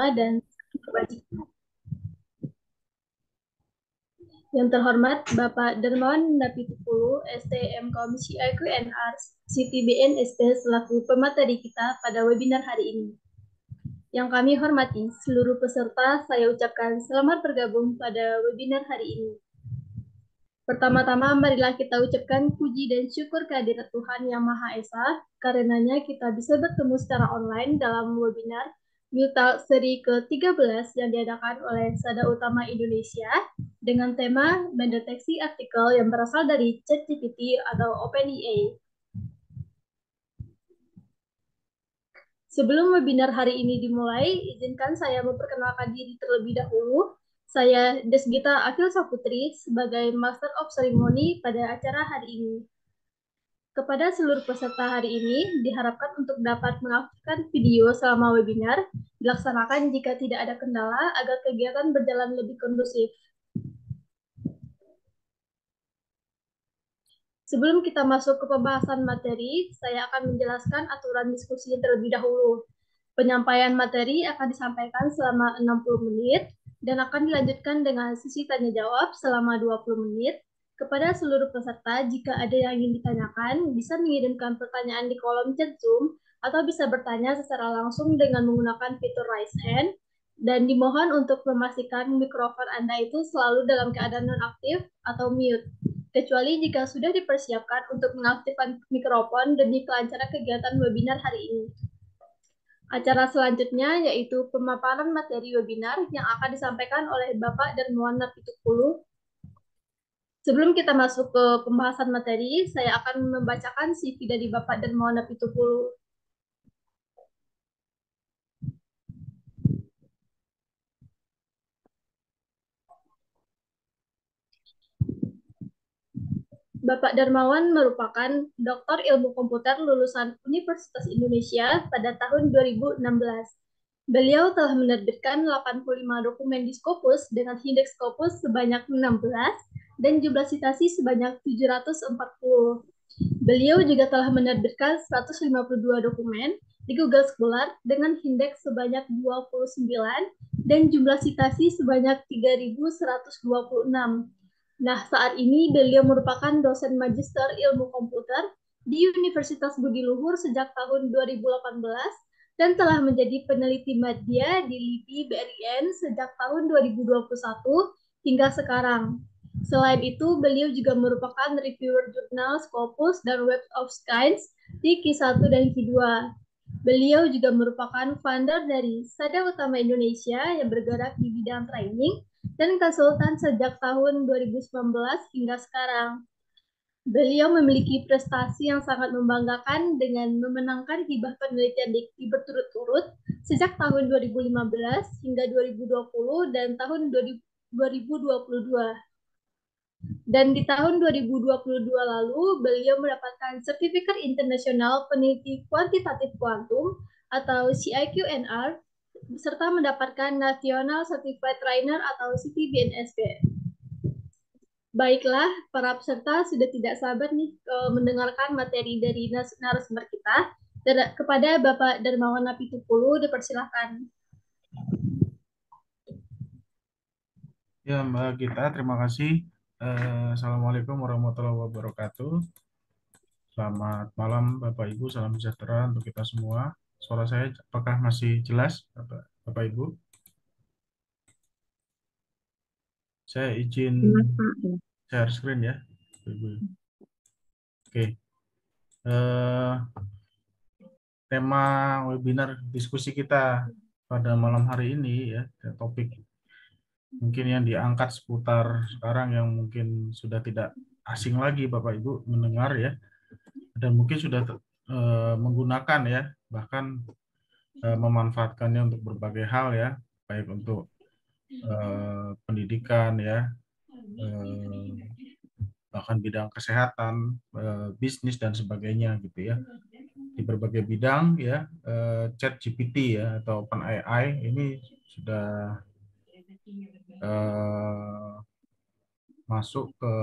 bersama dan kebajikan. Yang terhormat Bapak Dermawan Napitupulu, STM Komisi IQNR, CTBN ST selaku pemateri kita pada webinar hari ini. Yang kami hormati seluruh peserta, saya ucapkan selamat bergabung pada webinar hari ini. Pertama-tama, marilah kita ucapkan puji dan syukur kehadirat Tuhan Yang Maha Esa, karenanya kita bisa bertemu secara online dalam webinar Miltalk seri ke-13 yang diadakan oleh Sada Utama Indonesia dengan tema mendeteksi artikel yang berasal dari ChatGPT atau OpenAI. Sebelum webinar hari ini dimulai, izinkan saya memperkenalkan diri terlebih dahulu. Saya Desgita Akil Saputri sebagai Master of Ceremony pada acara hari ini. Kepada seluruh peserta hari ini, diharapkan untuk dapat mengaktifkan video selama webinar, dilaksanakan jika tidak ada kendala agar kegiatan berjalan lebih kondusif. Sebelum kita masuk ke pembahasan materi, saya akan menjelaskan aturan diskusi terlebih dahulu. Penyampaian materi akan disampaikan selama 60 menit dan akan dilanjutkan dengan sesi tanya-jawab selama 20 menit. Kepada seluruh peserta, jika ada yang ingin ditanyakan, bisa mengirimkan pertanyaan di kolom chat Zoom atau bisa bertanya secara langsung dengan menggunakan fitur raise hand. Dan dimohon untuk memastikan mikrofon Anda itu selalu dalam keadaan nonaktif atau mute, kecuali jika sudah dipersiapkan untuk mengaktifkan mikrofon demi kelancaran kegiatan webinar hari ini. Acara selanjutnya yaitu pemaparan materi webinar yang akan disampaikan oleh Bapak Dermawan Napitupulu. Sebelum kita masuk ke pembahasan materi, saya akan membacakan CV dari Bapak Dermawan Napitupulu. Bapak Darmawan merupakan Doktor Ilmu Komputer lulusan Universitas Indonesia pada tahun 2016. Beliau telah menerbitkan 85 dokumen di Scopus dengan indeks Scopus sebanyak 16 dan jumlah citasi sebanyak 740. Beliau juga telah menerbitkan 152 dokumen di Google Scholar dengan indeks sebanyak 29 dan jumlah citasi sebanyak 3.126. Nah, saat ini beliau merupakan dosen magister ilmu komputer di Universitas Budi Luhur sejak tahun 2018 dan telah menjadi peneliti media di LIPI BRIN sejak tahun 2021 hingga sekarang. Selain itu, beliau juga merupakan reviewer jurnal Scopus dan Web of Science di Q1 dan Q2. Beliau juga merupakan founder dari Sada Utama Indonesia yang bergerak di bidang training dan konsultan sejak tahun 2019 hingga sekarang. Beliau memiliki prestasi yang sangat membanggakan dengan memenangkan hibah penelitian dikti berturut-turut sejak tahun 2015 hingga 2020 dan tahun 2022. Dan di tahun 2022 lalu, beliau mendapatkan Sertifikat Internasional Peneliti Kuantitatif Kuantum atau CIQNR, serta mendapatkan National Certified Trainer atau CTBNSP. Baiklah, para peserta sudah tidak sabar nih mendengarkan materi dari narasumber kita. Kepada Bapak Darmawan Napitupulu, dipersilahkan. Ya, Mbak Gita, terima kasih. Assalamualaikum warahmatullahi wabarakatuh. Selamat malam, Bapak Ibu. Salam sejahtera untuk kita semua. Suara saya apakah masih jelas, Bapak Ibu? Saya izin share screen ya, Bapak Ibu. Oke. Tema webinar diskusi kita pada malam hari ini ya, topik mungkin yang diangkat seputar sekarang yang mungkin sudah tidak asing lagi Bapak Ibu mendengar ya, dan mungkin sudah menggunakan ya, bahkan memanfaatkannya untuk berbagai hal ya, baik untuk pendidikan ya, bahkan bidang kesehatan, bisnis dan sebagainya gitu ya. Di berbagai bidang ya, ChatGPT ya atau OpenAI ini sudah masuk ke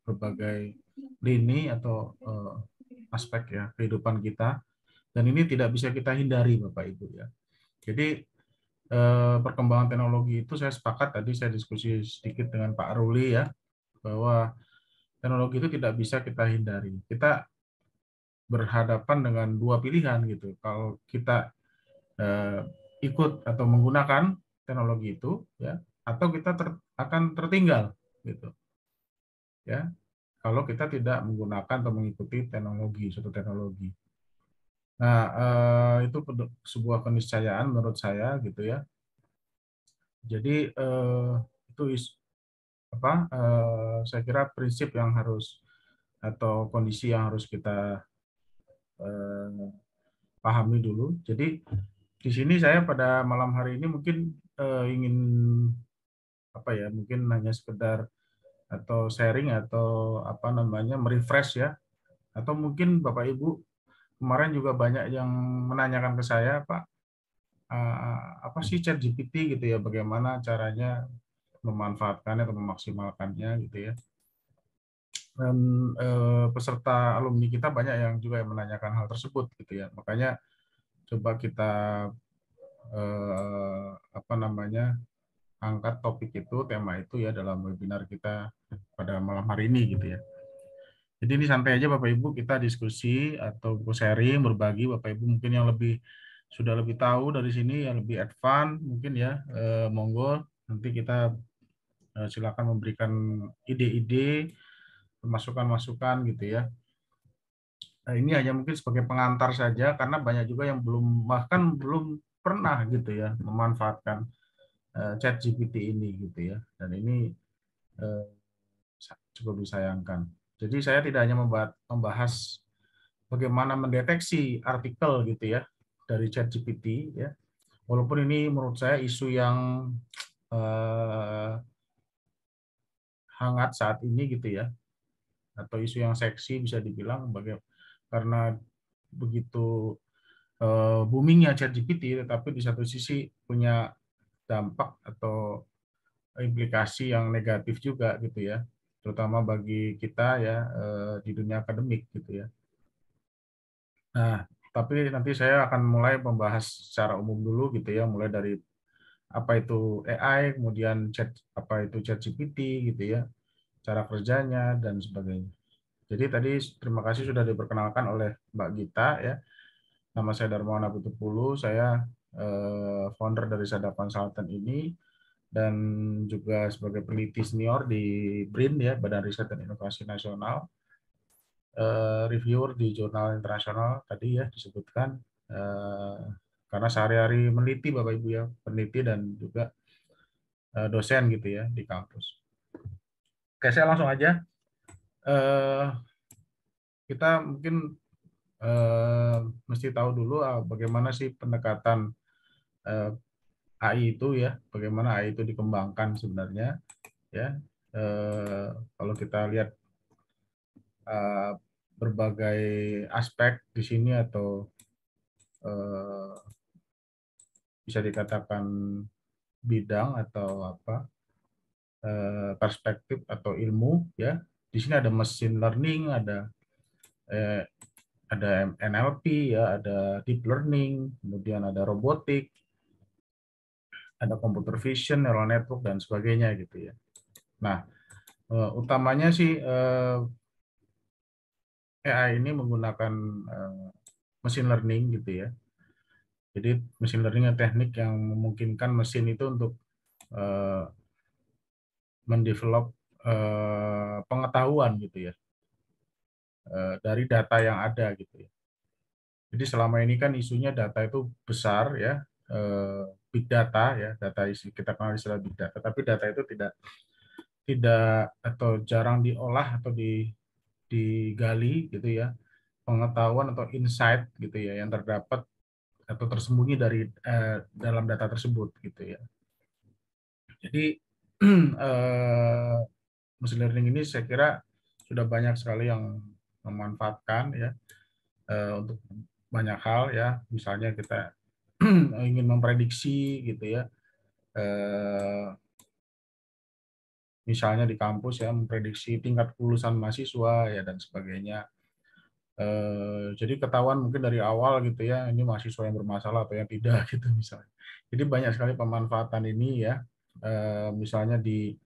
berbagai lini atau aspek ya kehidupan kita, dan ini tidak bisa kita hindari Bapak Ibu ya. Jadi perkembangan teknologi itu saya sepakat, tadi saya diskusi sedikit dengan Pak Ruli ya, bahwa teknologi itu tidak bisa kita hindari. Kita berhadapan dengan dua pilihan gitu. Kalau kita eh, ikut atau menggunakan teknologi itu, ya, atau kita akan tertinggal gitu, ya. Kalau kita tidak menggunakan atau mengikuti teknologi, suatu teknologi. Nah, itu sebuah keniscayaan menurut saya gitu ya. Jadi itu saya kira prinsip yang harus atau kondisi yang harus kita eh, pahami dulu. Jadi di sini saya pada malam hari ini mungkin ingin apa ya, mungkin hanya sekedar atau sharing atau apa namanya merefresh ya, atau mungkin Bapak Ibu kemarin juga banyak yang menanyakan ke saya, Pak, apa sih ChatGPT gitu ya, bagaimana caranya memanfaatkannya atau memaksimalkannya gitu ya. Dan peserta alumni kita banyak yang juga yang menanyakan hal tersebut gitu ya. Makanya coba kita apa namanya angkat topik itu, tema itu ya dalam webinar kita pada malam hari ini gitu ya. Jadi ini santai aja Bapak Ibu, kita diskusi atau sharing, berbagi. Bapak Ibu mungkin yang sudah lebih tahu dari sini, yang lebih advance mungkin ya, monggo nanti kita silakan memberikan ide-ide, masukan-masukan gitu ya. Nah, ini hanya mungkin sebagai pengantar saja karena banyak juga yang bahkan belum pernah gitu ya memanfaatkan ChatGPT ini gitu ya. Dan ini eh, cukup disayangkan. Jadi saya tidak hanya membahas bagaimana mendeteksi artikel gitu ya dari ChatGPT ya. Walaupun ini menurut saya isu yang eh, hangat saat ini gitu ya, atau isu yang seksi bisa dibilang karena begitu boomingnya ChatGPT, tetapi di satu sisi punya dampak atau implikasi yang negatif juga gitu ya, terutama bagi kita ya di dunia akademik gitu ya. Nah, tapi nanti saya akan mulai membahas secara umum dulu gitu ya, mulai dari apa itu AI, kemudian apa itu ChatGPT gitu ya, cara kerjanya dan sebagainya. Jadi tadi terima kasih sudah diperkenalkan oleh Mbak Gita ya. Nama saya Darmawan Abitupulu, saya founder dari Sada Consultant ini dan juga sebagai peneliti senior di BRIN ya, Badan Riset dan Inovasi Nasional, reviewer di jurnal internasional tadi ya disebutkan, karena sehari-hari meneliti Bapak Ibu ya, peneliti dan juga dosen gitu ya di kampus. Oke, saya langsung aja. Eh, kita mungkin mesti tahu dulu bagaimana sih pendekatan eh, AI itu ya, bagaimana AI itu dikembangkan sebenarnya ya. Kalau kita lihat eh, berbagai aspek di sini atau eh, bisa dikatakan bidang atau apa perspektif atau ilmu ya. Di sini ada machine learning, eh, ada NLP ya, ada deep learning, kemudian ada robotik, ada computer vision, neural network dan sebagainya gitu ya. Nah, utamanya sih AI ini menggunakan machine learning gitu ya. Jadi machine learning adalah teknik yang memungkinkan mesin itu untuk eh, mendevelop pengetahuan gitu ya, dari data yang ada gitu ya. Jadi selama ini kan isunya data itu besar ya, big data ya, data isi kita kenal istilah big data, tapi data itu tidak tidak atau jarang diolah atau digali gitu ya, pengetahuan atau insight gitu ya yang terdapat atau tersembunyi dari dalam data tersebut gitu ya. Jadi machine learning ini saya kira sudah banyak sekali yang memanfaatkan ya untuk banyak hal ya. Misalnya kita ingin memprediksi gitu ya, misalnya di kampus ya, memprediksi tingkat kelulusan mahasiswa ya dan sebagainya. Jadi ketahuan mungkin dari awal gitu ya, ini mahasiswa yang bermasalah atau yang tidak gitu misalnya. Jadi banyak sekali pemanfaatan ini ya, misalnya di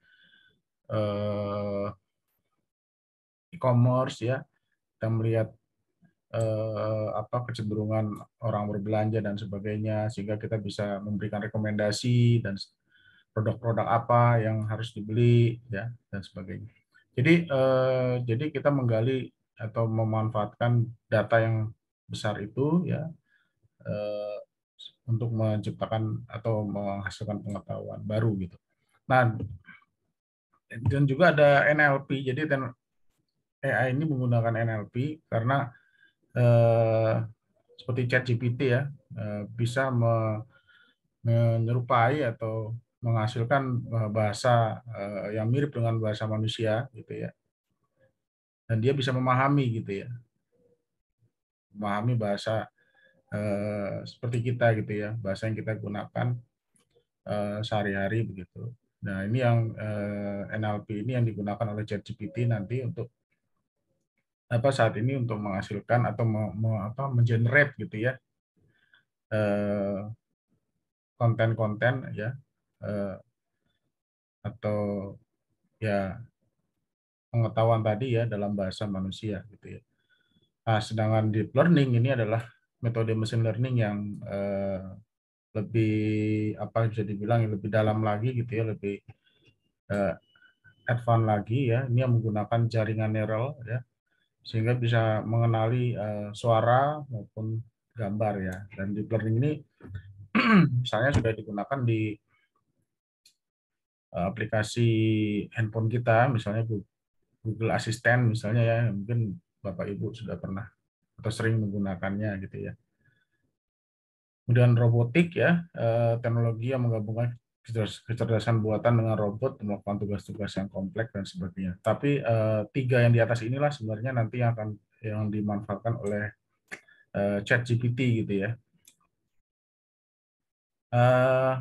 e-commerce ya, kita melihat apa kecenderungan orang berbelanja dan sebagainya, sehingga kita bisa memberikan rekomendasi dan produk-produk apa yang harus dibeli ya dan sebagainya. Jadi kita menggali atau memanfaatkan data yang besar itu ya, eh, untuk menciptakan atau menghasilkan pengetahuan baru gitu. Nah, dan juga ada NLP. Jadi AI ini menggunakan NLP karena eh, seperti ChatGPT ya, bisa menyerupai atau menghasilkan bahasa yang mirip dengan bahasa manusia gitu ya. Dan dia bisa memahami gitu ya, memahami bahasa seperti kita gitu ya, bahasa yang kita gunakan sehari-hari begitu. Nah, ini yang NLP ini yang digunakan oleh ChatGPT nanti untuk apa saat ini untuk menghasilkan atau mengenerate gitu ya, konten-konten ya, eh, atau ya pengetahuan tadi ya dalam bahasa manusia gitu ya. Nah, sedangkan deep learning ini adalah metode machine learning yang lebih apa bisa dibilang lebih dalam lagi gitu ya, lebih eh, advance lagi ya. Ini yang menggunakan jaringan neural ya, sehingga bisa mengenali suara maupun gambar ya. Dan deep learning ini misalnya sudah digunakan di aplikasi handphone kita, misalnya Google Assistant misalnya ya, mungkin Bapak Ibu sudah pernah atau sering menggunakannya gitu ya. Kemudian robotik ya, teknologi yang menggabungkan kecerdasan buatan dengan robot melakukan tugas-tugas yang kompleks dan sebagainya. Tapi tiga yang di atas inilah sebenarnya nanti yang dimanfaatkan oleh ChatGPT gitu ya. Eh,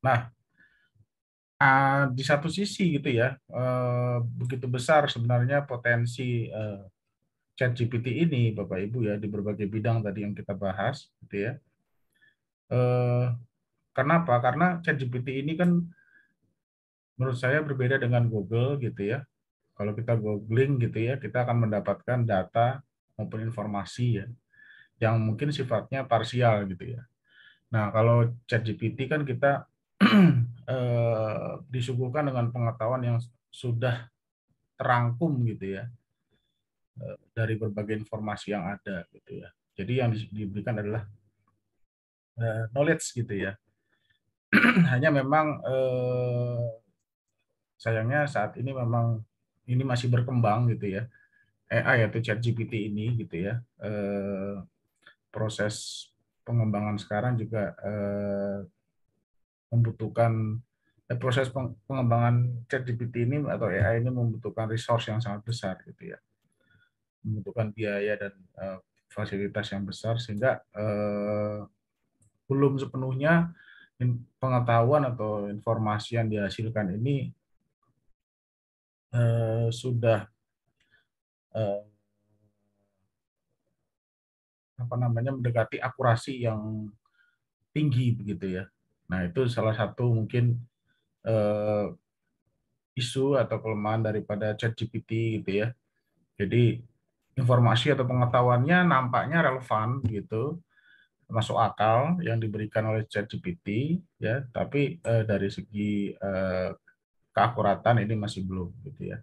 nah, di satu sisi gitu ya, begitu besar sebenarnya potensi ChatGPT ini, Bapak Ibu ya, di berbagai bidang tadi yang kita bahas, gitu ya. Eh, Kenapa? Karena ChatGPT ini kan menurut saya berbeda dengan Google gitu ya. Kalau kita googling gitu ya, kita akan mendapatkan data maupun informasi ya, yang mungkin sifatnya parsial gitu ya. Nah, kalau ChatGPT kan kita disuguhkan dengan pengetahuan yang sudah terangkum gitu ya, dari berbagai informasi yang ada gitu ya. Jadi yang diberikan adalah knowledge gitu ya. Hanya memang sayangnya saat ini memang ini masih berkembang gitu ya. AI atau ChatGPT ini gitu ya. Proses pengembangan sekarang juga membutuhkan proses pengembangan ChatGPT ini atau AI ini membutuhkan resource yang sangat besar gitu ya. Membutuhkan biaya dan fasilitas yang besar sehingga belum sepenuhnya pengetahuan atau informasi yang dihasilkan ini sudah eh, apa namanya mendekati akurasi yang tinggi begitu ya. Nah, itu salah satu mungkin eh, isu atau kelemahan daripada ChatGPT gitu ya. Jadi informasi atau pengetahuannya nampaknya relevan gitu, masuk akal yang diberikan oleh ChatGPT ya, tapi dari segi keakuratan ini masih belum gitu ya.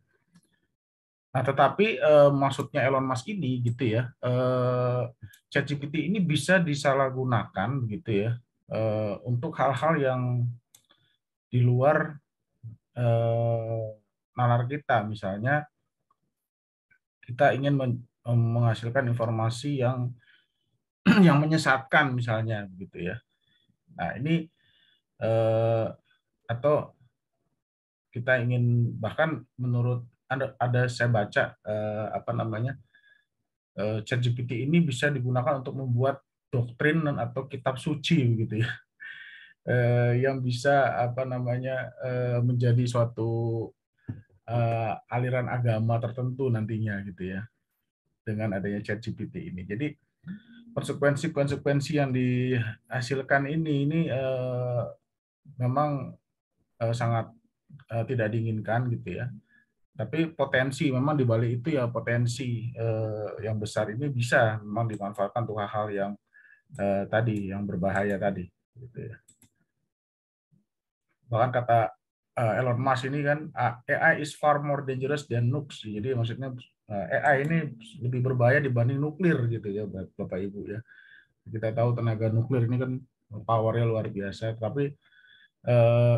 Nah, tetapi maksudnya Elon Musk ini gitu ya, ChatGPT ini bisa disalahgunakan gitu ya, untuk hal-hal yang di luar eh, nalar kita. Misalnya kita ingin menghasilkan informasi yang yang menyesatkan misalnya gitu ya. Nah, ini eh, atau kita ingin bahkan menurut ada saya baca apa namanya ChatGPT ini bisa digunakan untuk membuat doktrin atau kitab suci begitu ya, yang bisa apa namanya menjadi suatu aliran agama tertentu nantinya gitu ya. dengan adanya ChatGPT ini. Jadi konsekuensi-konsekuensi yang dihasilkan ini memang sangat tidak diinginkan gitu ya. Tapi potensi memang di balik itu ya potensi yang besar ini bisa memang dimanfaatkan untuk hal-hal yang tadi yang berbahaya tadi. Gitu ya. Bahkan kata Elon Musk ini kan AI is far more dangerous than nukes. Jadi maksudnya AI ini lebih berbahaya dibanding nuklir gitu ya Bapak Ibu ya. Kita tahu tenaga nuklir ini kan powernya luar biasa, tapi eh,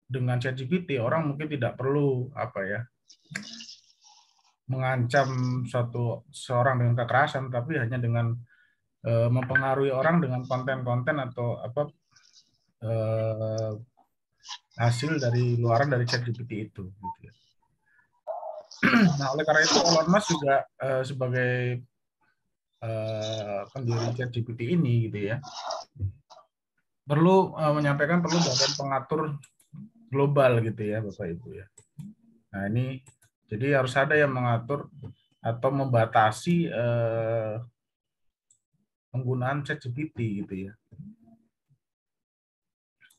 dengan ChatGPT orang mungkin tidak perlu apa ya mengancam seorang dengan kekerasan, tapi hanya dengan mempengaruhi orang dengan konten-konten atau apa eh, hasil dari luaran dari ChatGPT itu. Gitu ya. Nah, oleh karena itu Elon Musk juga sebagai pendiri ChatGPT ini gitu ya perlu menyampaikan perlu badan pengatur global gitu ya Bapak Ibu ya. Nah ini jadi harus ada yang mengatur atau membatasi penggunaan ChatGPT gitu ya.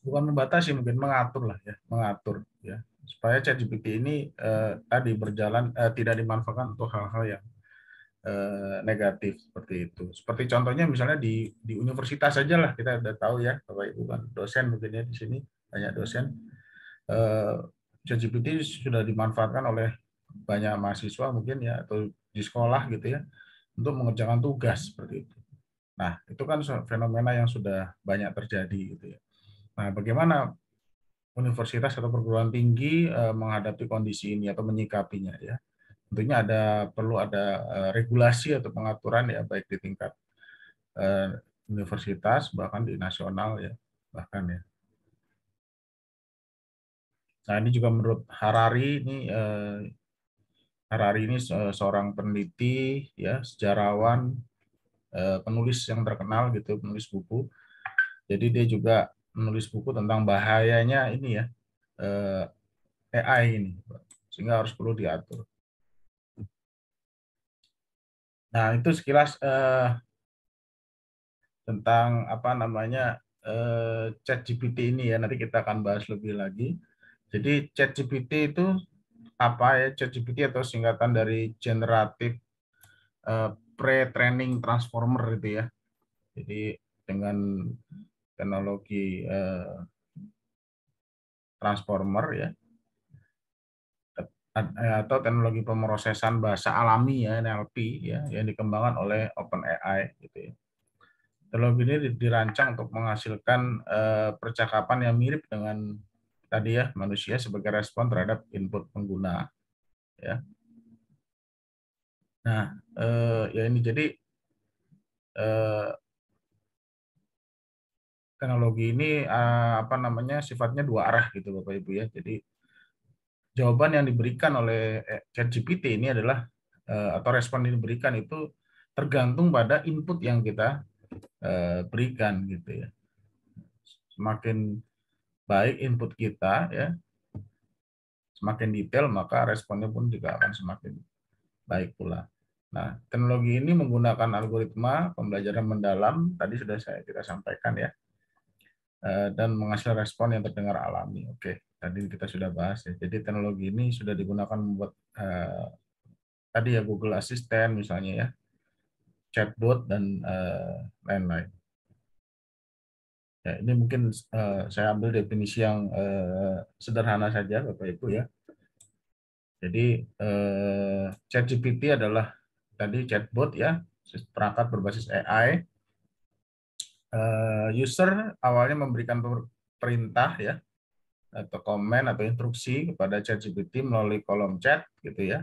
Bukan membatasi mungkin mengatur lah ya, mengatur ya supaya ChatGPT ini tadi berjalan tidak dimanfaatkan untuk hal-hal yang negatif seperti itu. Seperti contohnya misalnya di universitas saja lah kita udah tahu ya Bapak Ibu kan dosen mungkin ya di sini banyak dosen ChatGPT sudah dimanfaatkan oleh banyak mahasiswa mungkin ya atau di sekolah gitu ya untuk mengerjakan tugas seperti itu. Nah, itu kan fenomena yang sudah banyak terjadi gitu ya. Nah, bagaimana universitas atau perguruan tinggi menghadapi kondisi ini atau menyikapinya ya? Tentunya perlu ada regulasi atau pengaturan ya baik di tingkat universitas bahkan di nasional ya bahkan ya. Nah, ini juga menurut Harari ini seorang peneliti ya sejarawan penulis yang terkenal gitu penulis buku. Jadi dia juga menulis buku tentang bahayanya ini ya AI ini sehingga harus perlu diatur. Nah itu sekilas tentang apa namanya ChatGPT ini ya nanti kita akan bahas lebih lagi. Jadi ChatGPT itu apa ya ChatGPT atau singkatan dari Generative Pre-training Transformer itu ya. Jadi dengan teknologi transformer ya atau teknologi pemrosesan bahasa alami ya NLP ya yang dikembangkan oleh OpenAI gitu ya. Teknologi ini dirancang untuk menghasilkan percakapan yang mirip dengan tadi ya manusia sebagai respon terhadap input pengguna ya. Nah, ya ini jadi teknologi ini apa namanya sifatnya dua arah gitu Bapak Ibu ya. Jadi jawaban yang diberikan oleh ChatGPT ini adalah atau respon yang diberikan itu tergantung pada input yang kita berikan gitu ya. Semakin baik input kita ya, semakin detail maka responnya pun juga akan semakin baik pula. Nah, teknologi ini menggunakan algoritma pembelajaran mendalam tadi sudah kita sampaikan ya dan menghasilkan respon yang terdengar alami. Oke, tadi kita sudah bahas ya. Jadi teknologi ini sudah digunakan membuat tadi ya Google Assistant misalnya ya, chatbot dan lain-lain. Ya, ini mungkin saya ambil definisi yang sederhana saja Bapak Ibu ya. Jadi ChatGPT adalah tadi chatbot ya, perangkat berbasis AI. User awalnya memberikan perintah ya atau komen atau instruksi kepada ChatGPT melalui kolom chat gitu ya.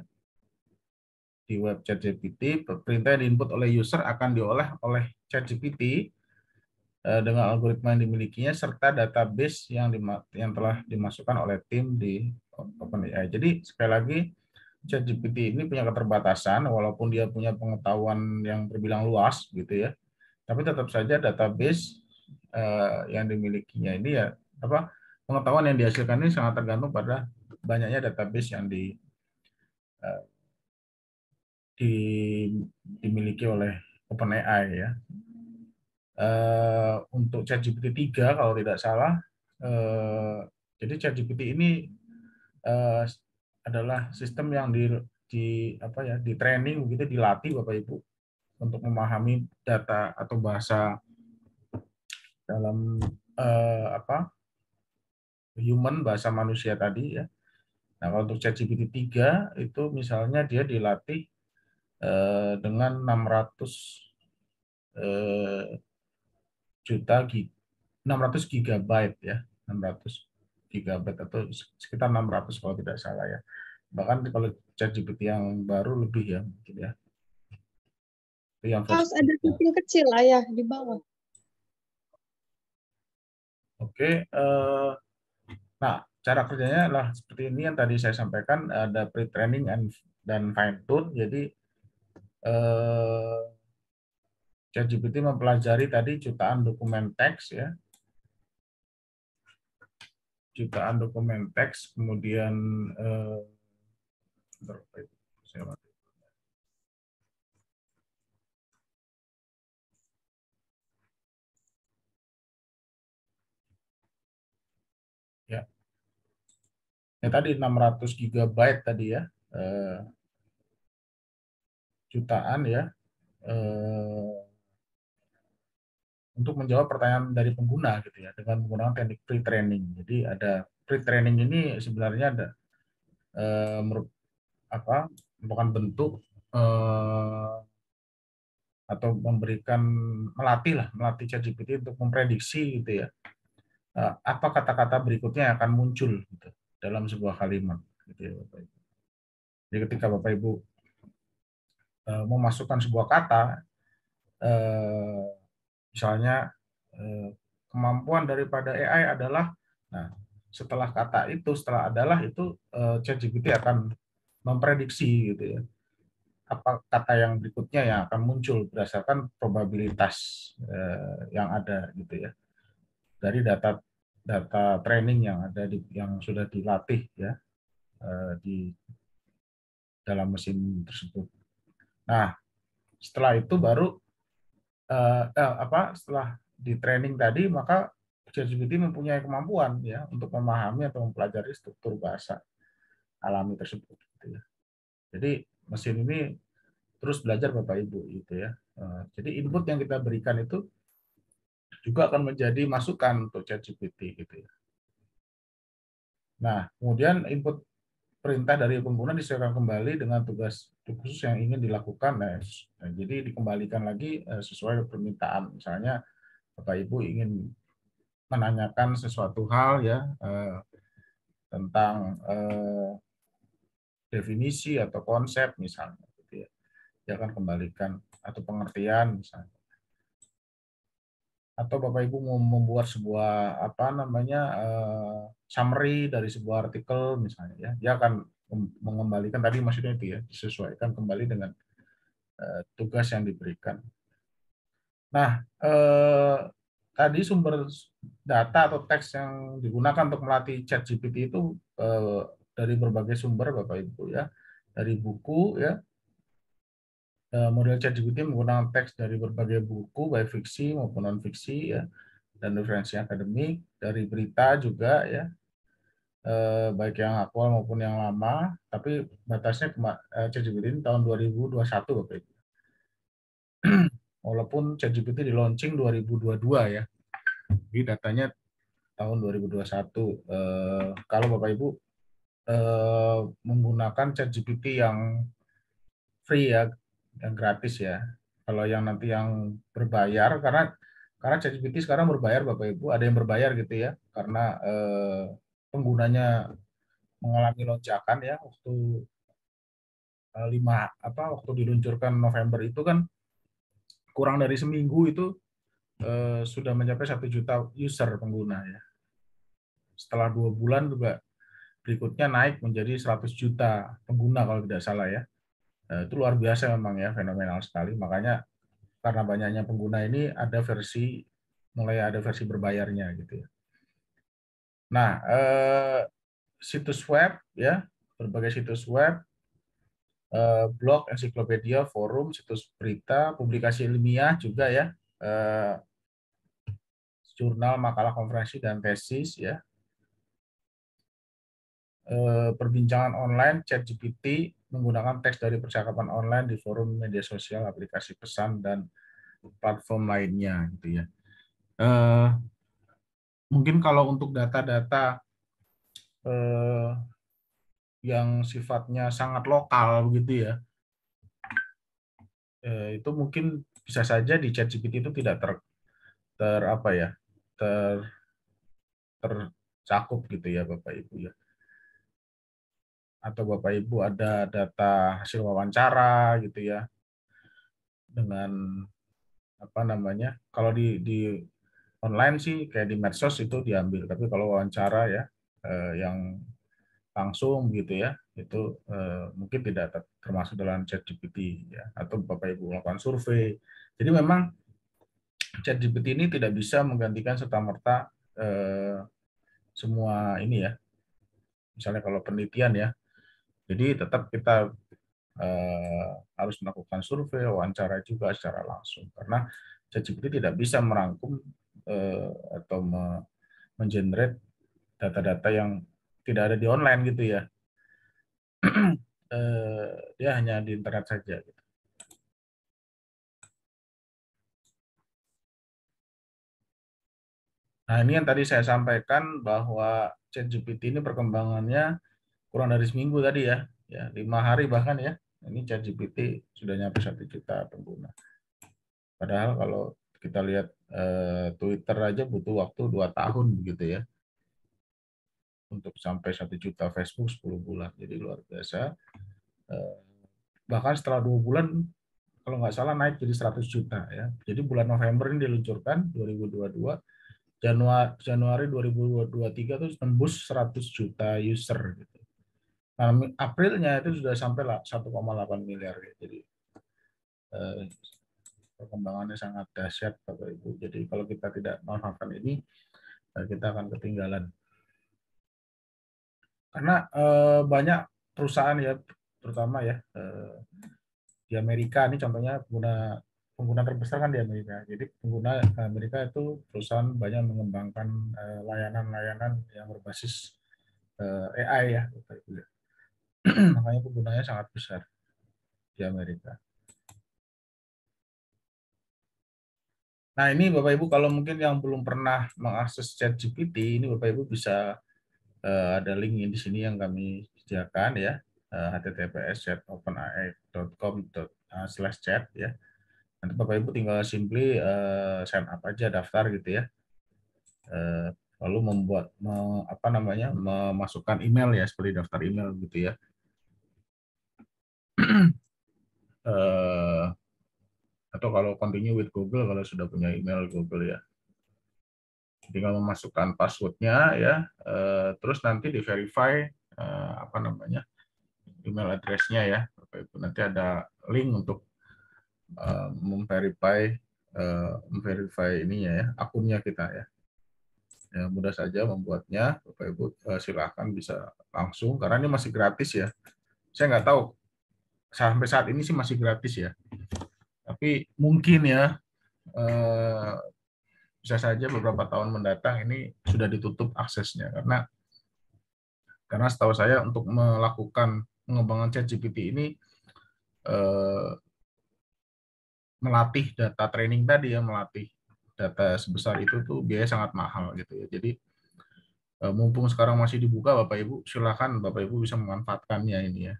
Di web ChatGPT, perintah yang diinput oleh user akan diolah oleh ChatGPT dengan algoritma yang dimilikinya serta database yang telah dimasukkan oleh tim di OpenAI. Jadi sekali lagi ChatGPT ini punya keterbatasan walaupun dia punya pengetahuan yang terbilang luas gitu ya. Tapi tetap saja database yang dimilikinya ini ya apa pengetahuan yang dihasilkan ini sangat tergantung pada banyaknya database yang dimiliki oleh OpenAI ya. Untuk ChatGPT 3 kalau tidak salah, jadi ChatGPT ini adalah sistem yang di training begitu, dilatih Bapak Ibu untuk memahami data atau bahasa dalam human, bahasa manusia tadi ya. Nah, kalau untuk ChatGPT 3 itu misalnya dia dilatih dengan 600 juta 600 gigabyte ya, 600 gigabyte atau sekitar 600 kalau tidak salah ya. Bahkan kalau ChatGPT yang baru lebih ya mungkin ya. Itu yang versi Harus ada 3. titik kecil ayah di bawah. Oke, nah cara kerjanya adalah seperti ini yang tadi saya sampaikan, ada pre-training dan fine tune. Jadi ChatGPT mempelajari tadi jutaan dokumen teks ya, jutaan dokumen teks, kemudian ya, tadi 600 gigabyte tadi ya, jutaan ya, untuk menjawab pertanyaan dari pengguna gitu ya, dengan menggunakan teknik pre-training. Jadi ada pre-training ini sebenarnya ada merupakan bentuk atau melatih ChatGPT untuk memprediksi gitu ya, apa kata-kata berikutnya yang akan muncul gitu dalam sebuah kalimat gitu ya Bapak Ibu. Jadi ketika Bapak Ibu memasukkan sebuah kata, misalnya kemampuan daripada AI adalah, nah setelah kata itu, setelah adalah itu, ChatGPT akan memprediksi gitu ya, apa kata yang berikutnya yang akan muncul berdasarkan probabilitas yang ada gitu ya, dari data training yang ada yang sudah dilatih ya di dalam mesin tersebut. Nah, setelah itu baru setelah di training tadi, maka ChatGPT mempunyai kemampuan ya untuk memahami atau mempelajari struktur bahasa alami tersebut gitu ya. Jadi mesin ini terus belajar Bapak Ibu gitu ya. Jadi input yang kita berikan itu juga akan menjadi masukan untuk ChatGPT gitu ya. Nah, kemudian input perintah dari pengguna disesuaikan kembali dengan tugas khusus yang ingin dilakukan. Nah, jadi dikembalikan lagi sesuai permintaan. Misalnya Bapak Ibu ingin menanyakan sesuatu hal ya tentang definisi atau konsep misalnya gitu ya. Dia akan kembalikan, atau pengertian misalnya. Atau Bapak Ibu mau membuat sebuah summary dari sebuah artikel misalnya ya, dia akan mengembalikan tadi, maksudnya itu ya, disesuaikan kembali dengan tugas yang diberikan. Nah, tadi sumber data atau teks yang digunakan untuk melatih ChatGPT itu dari berbagai sumber Bapak Ibu ya, dari buku ya. Model ChatGPT menggunakan teks dari berbagai buku, baik fiksi maupun non-fiksi ya, dan referensi akademik, dari berita juga ya, baik yang aktual maupun yang lama, tapi batasnya ChatGPT ini tahun 2021 Bapak Ibu. Walaupun ChatGPT di launching 2022 ya, jadi datanya tahun 2021. Kalau Bapak Ibu menggunakan ChatGPT yang free ya, yang gratis ya. Kalau yang nanti yang berbayar, karena ChatGPT sekarang berbayar Bapak Ibu, ada yang berbayar gitu ya, karena penggunanya mengalami lonjakan ya, waktu diluncurkan November itu kan kurang dari seminggu itu sudah mencapai 1 juta user pengguna ya. Setelah 2 bulan juga berikutnya naik menjadi 100 juta pengguna kalau tidak salah ya. Itu luar biasa memang ya, fenomenal sekali. Makanya karena banyaknya pengguna ini mulai ada versi berbayarnya gitu ya. Nah, situs web ya, berbagai situs web blog, ensiklopedia, forum, situs berita, publikasi ilmiah juga ya, jurnal, makalah, konferensi, dan tesis ya, perbincangan online, ChatGPT, menggunakan teks dari percakapan online di forum media sosial, aplikasi pesan, dan platform lainnya gitu ya. Mungkin kalau untuk data-data yang sifatnya sangat lokal begitu ya, itu mungkin bisa saja di ChatGPT itu tidak apa ya, tercakup gitu ya Bapak Ibu ya. Atau Bapak Ibu ada data hasil wawancara gitu ya, dengan apa namanya, kalau di online sih kayak di medsos itu diambil, tapi kalau wawancara ya yang langsung gitu ya, itu mungkin tidak termasuk dalam ChatGPT ya, atau Bapak Ibu melakukan survei. Jadi memang ChatGPT ini tidak bisa menggantikan serta-merta semua ini ya. Misalnya kalau penelitian ya, jadi tetap kita harus melakukan survei, wawancara juga secara langsung, karena ChatGPT tidak bisa merangkum atau mengenerate data-data yang tidak ada di online gitu ya. Dia hanya di internet saja gitu. Nah, ini yang tadi saya sampaikan bahwa ChatGPT ini perkembangannya kurang dari seminggu tadi ya, 5 hari bahkan ya. Ini ChatGPT sudah nyampe 1 juta pengguna. Padahal kalau kita lihat Twitter aja butuh waktu 2 tahun begitu ya, untuk sampai 1 juta, Facebook 10 bulan. Jadi luar biasa. Bahkan setelah 2 bulan, kalau nggak salah naik jadi 100 juta ya. Jadi bulan November ini diluncurkan 2022, Januari 2023 itu tembus 100 juta user gitu. Nah, Aprilnya itu sudah sampai 1,8 miliar ya. Jadi perkembangannya sangat dahsyat Bapak Ibu. Jadi kalau kita tidak memanfaatkan ini, kita akan ketinggalan. Karena banyak perusahaan ya, terutama ya di Amerika, ini contohnya pengguna terbesar kan di Amerika. Jadi pengguna Amerika itu perusahaan banyak mengembangkan layanan-layanan yang berbasis AI ya. Makanya penggunanya sangat besar di Amerika. Nah, ini Bapak Ibu kalau mungkin yang belum pernah mengakses ChatGPT, ini Bapak Ibu bisa ada link di sini yang kami sediakan ya, https://openai.com/chat ya. Nanti Bapak Ibu tinggal simply sign up aja, daftar gitu ya. Lalu memasukkan email ya, seperti daftar email gitu ya. Atau kalau continue with Google kalau sudah punya email Google ya. Tinggal memasukkan passwordnya ya, terus nanti di verify email address-nya ya. Nanti ada link untuk memverify ininya ya, akunnya kita ya. Ya, mudah saja membuatnya, Bapak Ibu silakan bisa langsung, karena ini masih gratis ya. Saya nggak tahu sampai saat ini sih masih gratis ya. Tapi mungkin ya bisa saja beberapa tahun mendatang ini sudah ditutup aksesnya, karena setahu saya untuk melakukan pengembangan ChatGPT ini melatih data training tadi ya, melatih data sebesar itu tuh biaya sangat mahal gitu ya. Jadi mumpung sekarang masih dibuka Bapak Ibu, silakan Bapak Ibu bisa memanfaatkannya ini ya.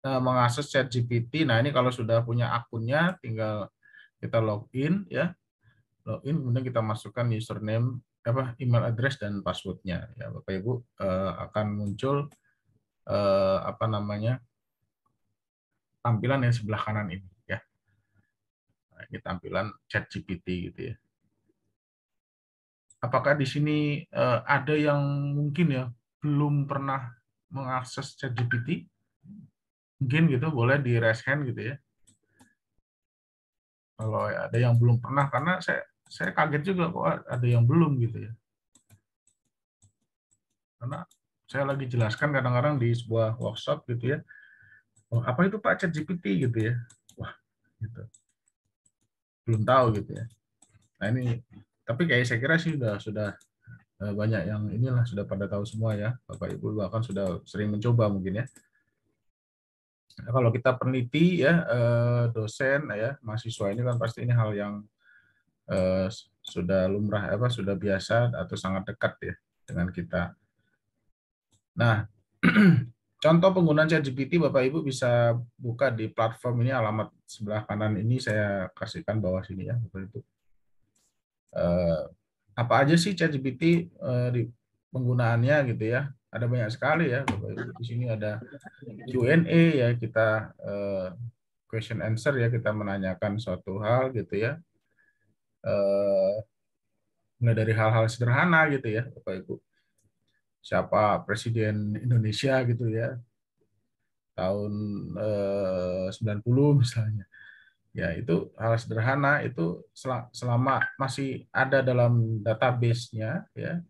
Mengakses ChatGPT, nah ini kalau sudah punya akunnya tinggal kita login ya. Login kemudian kita masukkan username, email address dan passwordnya ya. Bapak Ibu akan muncul tampilan yang sebelah kanan ini ya. Nah, ini tampilan ChatGPT gitu ya. Apakah di sini ada yang mungkin ya belum pernah mengakses ChatGPT? Mungkin gitu, boleh di raise hand gitu ya. Kalau ada yang belum pernah, karena saya kaget juga kok ada yang belum gitu ya. Karena saya lagi jelaskan kadang-kadang di sebuah workshop gitu ya. Oh, apa itu Pak ChatGPT gitu ya? Wah, gitu. Belum tahu gitu ya. Nah ini, tapi kayak saya kira sih sudah banyak yang inilah sudah pada tahu semua ya, Bapak Ibu bahkan sudah sering mencoba mungkin ya. Nah, kalau kita peneliti ya, dosen ya, mahasiswa ini kan pasti ini hal yang eh, sudah lumrah apa sudah biasa atau sangat dekat ya dengan kita. Nah, contoh penggunaan ChatGPT Bapak Ibu bisa buka di platform ini, alamat sebelah kanan ini saya kasihkan bawah sini ya Bapak Ibu. Apa aja sih ChatGPT di penggunaannya gitu ya? Ada banyak sekali ya Bapak Ibu. Di sini ada Q&A ya, kita question answer ya, kita menanyakan suatu hal gitu ya. Mulai dari hal-hal sederhana gitu ya Bapak Ibu. Siapa presiden Indonesia gitu ya tahun 90 misalnya. Ya, itu hal sederhana itu selama masih ada dalam database-nya ya,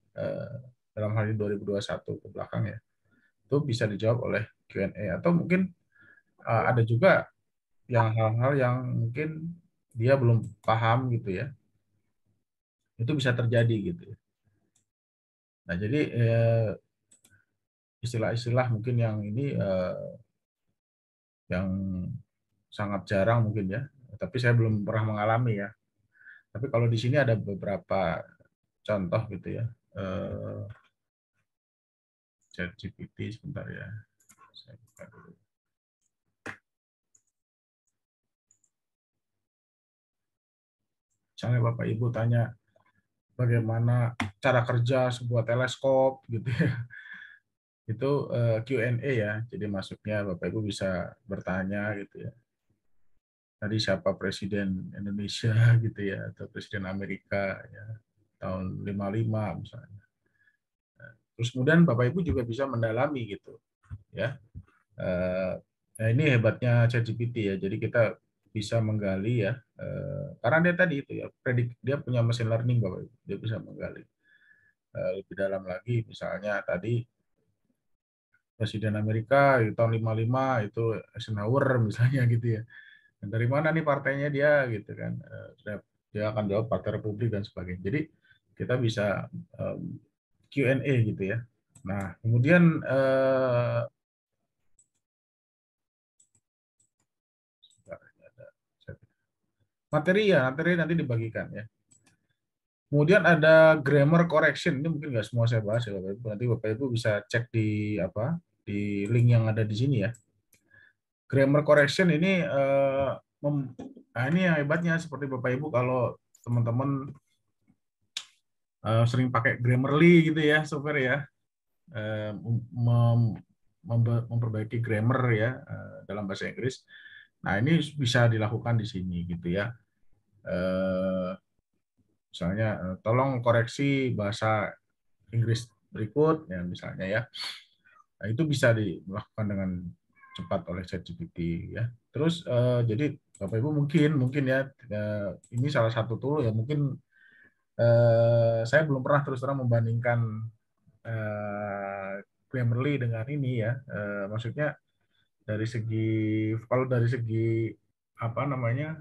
dalam hal ini 2021 ke belakang ya. Itu bisa dijawab oleh Q&A, atau mungkin ada juga yang hal-hal yang mungkin dia belum paham gitu ya. Itu bisa terjadi gitu ya. Nah, jadi istilah-istilah mungkin yang ini yang sangat jarang mungkin ya, tapi saya belum pernah mengalami ya. Tapi kalau di sini ada beberapa contoh gitu ya. ChatGPT sebentar ya. Saya buka dulu. Misalnya Bapak Ibu tanya bagaimana cara kerja sebuah teleskop gitu ya. Itu Q&A ya. Jadi masuknya Bapak Ibu bisa bertanya gitu ya. Tadi siapa presiden Indonesia gitu ya, atau presiden Amerika ya tahun 55 misalnya. Terus kemudian Bapak Ibu juga bisa mendalami gitu ya. Nah, ini hebatnya ChatGPT ya. Jadi kita bisa menggali ya, karena dia tadi itu ya, dia punya mesin learning Bapak Ibu. Dia bisa menggali lebih dalam lagi. Misalnya tadi Presiden Amerika di tahun 55 itu Eisenhower misalnya gitu ya. Dan dari mana nih partainya dia gitu kan. Dia akan jawab Partai Republik dan sebagainya. Jadi kita bisa Q&A gitu ya. Nah, kemudian materi ya, materi nanti dibagikan ya. Kemudian ada grammar correction, ini mungkin nggak semua saya bahas ya Bapak Ibu. Nanti Bapak Ibu bisa cek di apa di link yang ada di sini ya. Grammar correction ini nah ini yang hebatnya, seperti Bapak Ibu kalau teman-teman sering pakai Grammarly gitu ya software ya, memperbaiki grammar ya dalam bahasa Inggris. Nah ini bisa dilakukan di sini gitu ya. Misalnya tolong koreksi bahasa Inggris berikut ya misalnya ya. Nah, itu bisa dilakukan dengan cepat oleh ChatGPT ya. Terus jadi Bapak Ibu mungkin ya ini salah satu tool ya, mungkin saya belum pernah terus terang membandingkan Grammarly dengan ini ya. Maksudnya dari segi, kalau dari segi apa namanya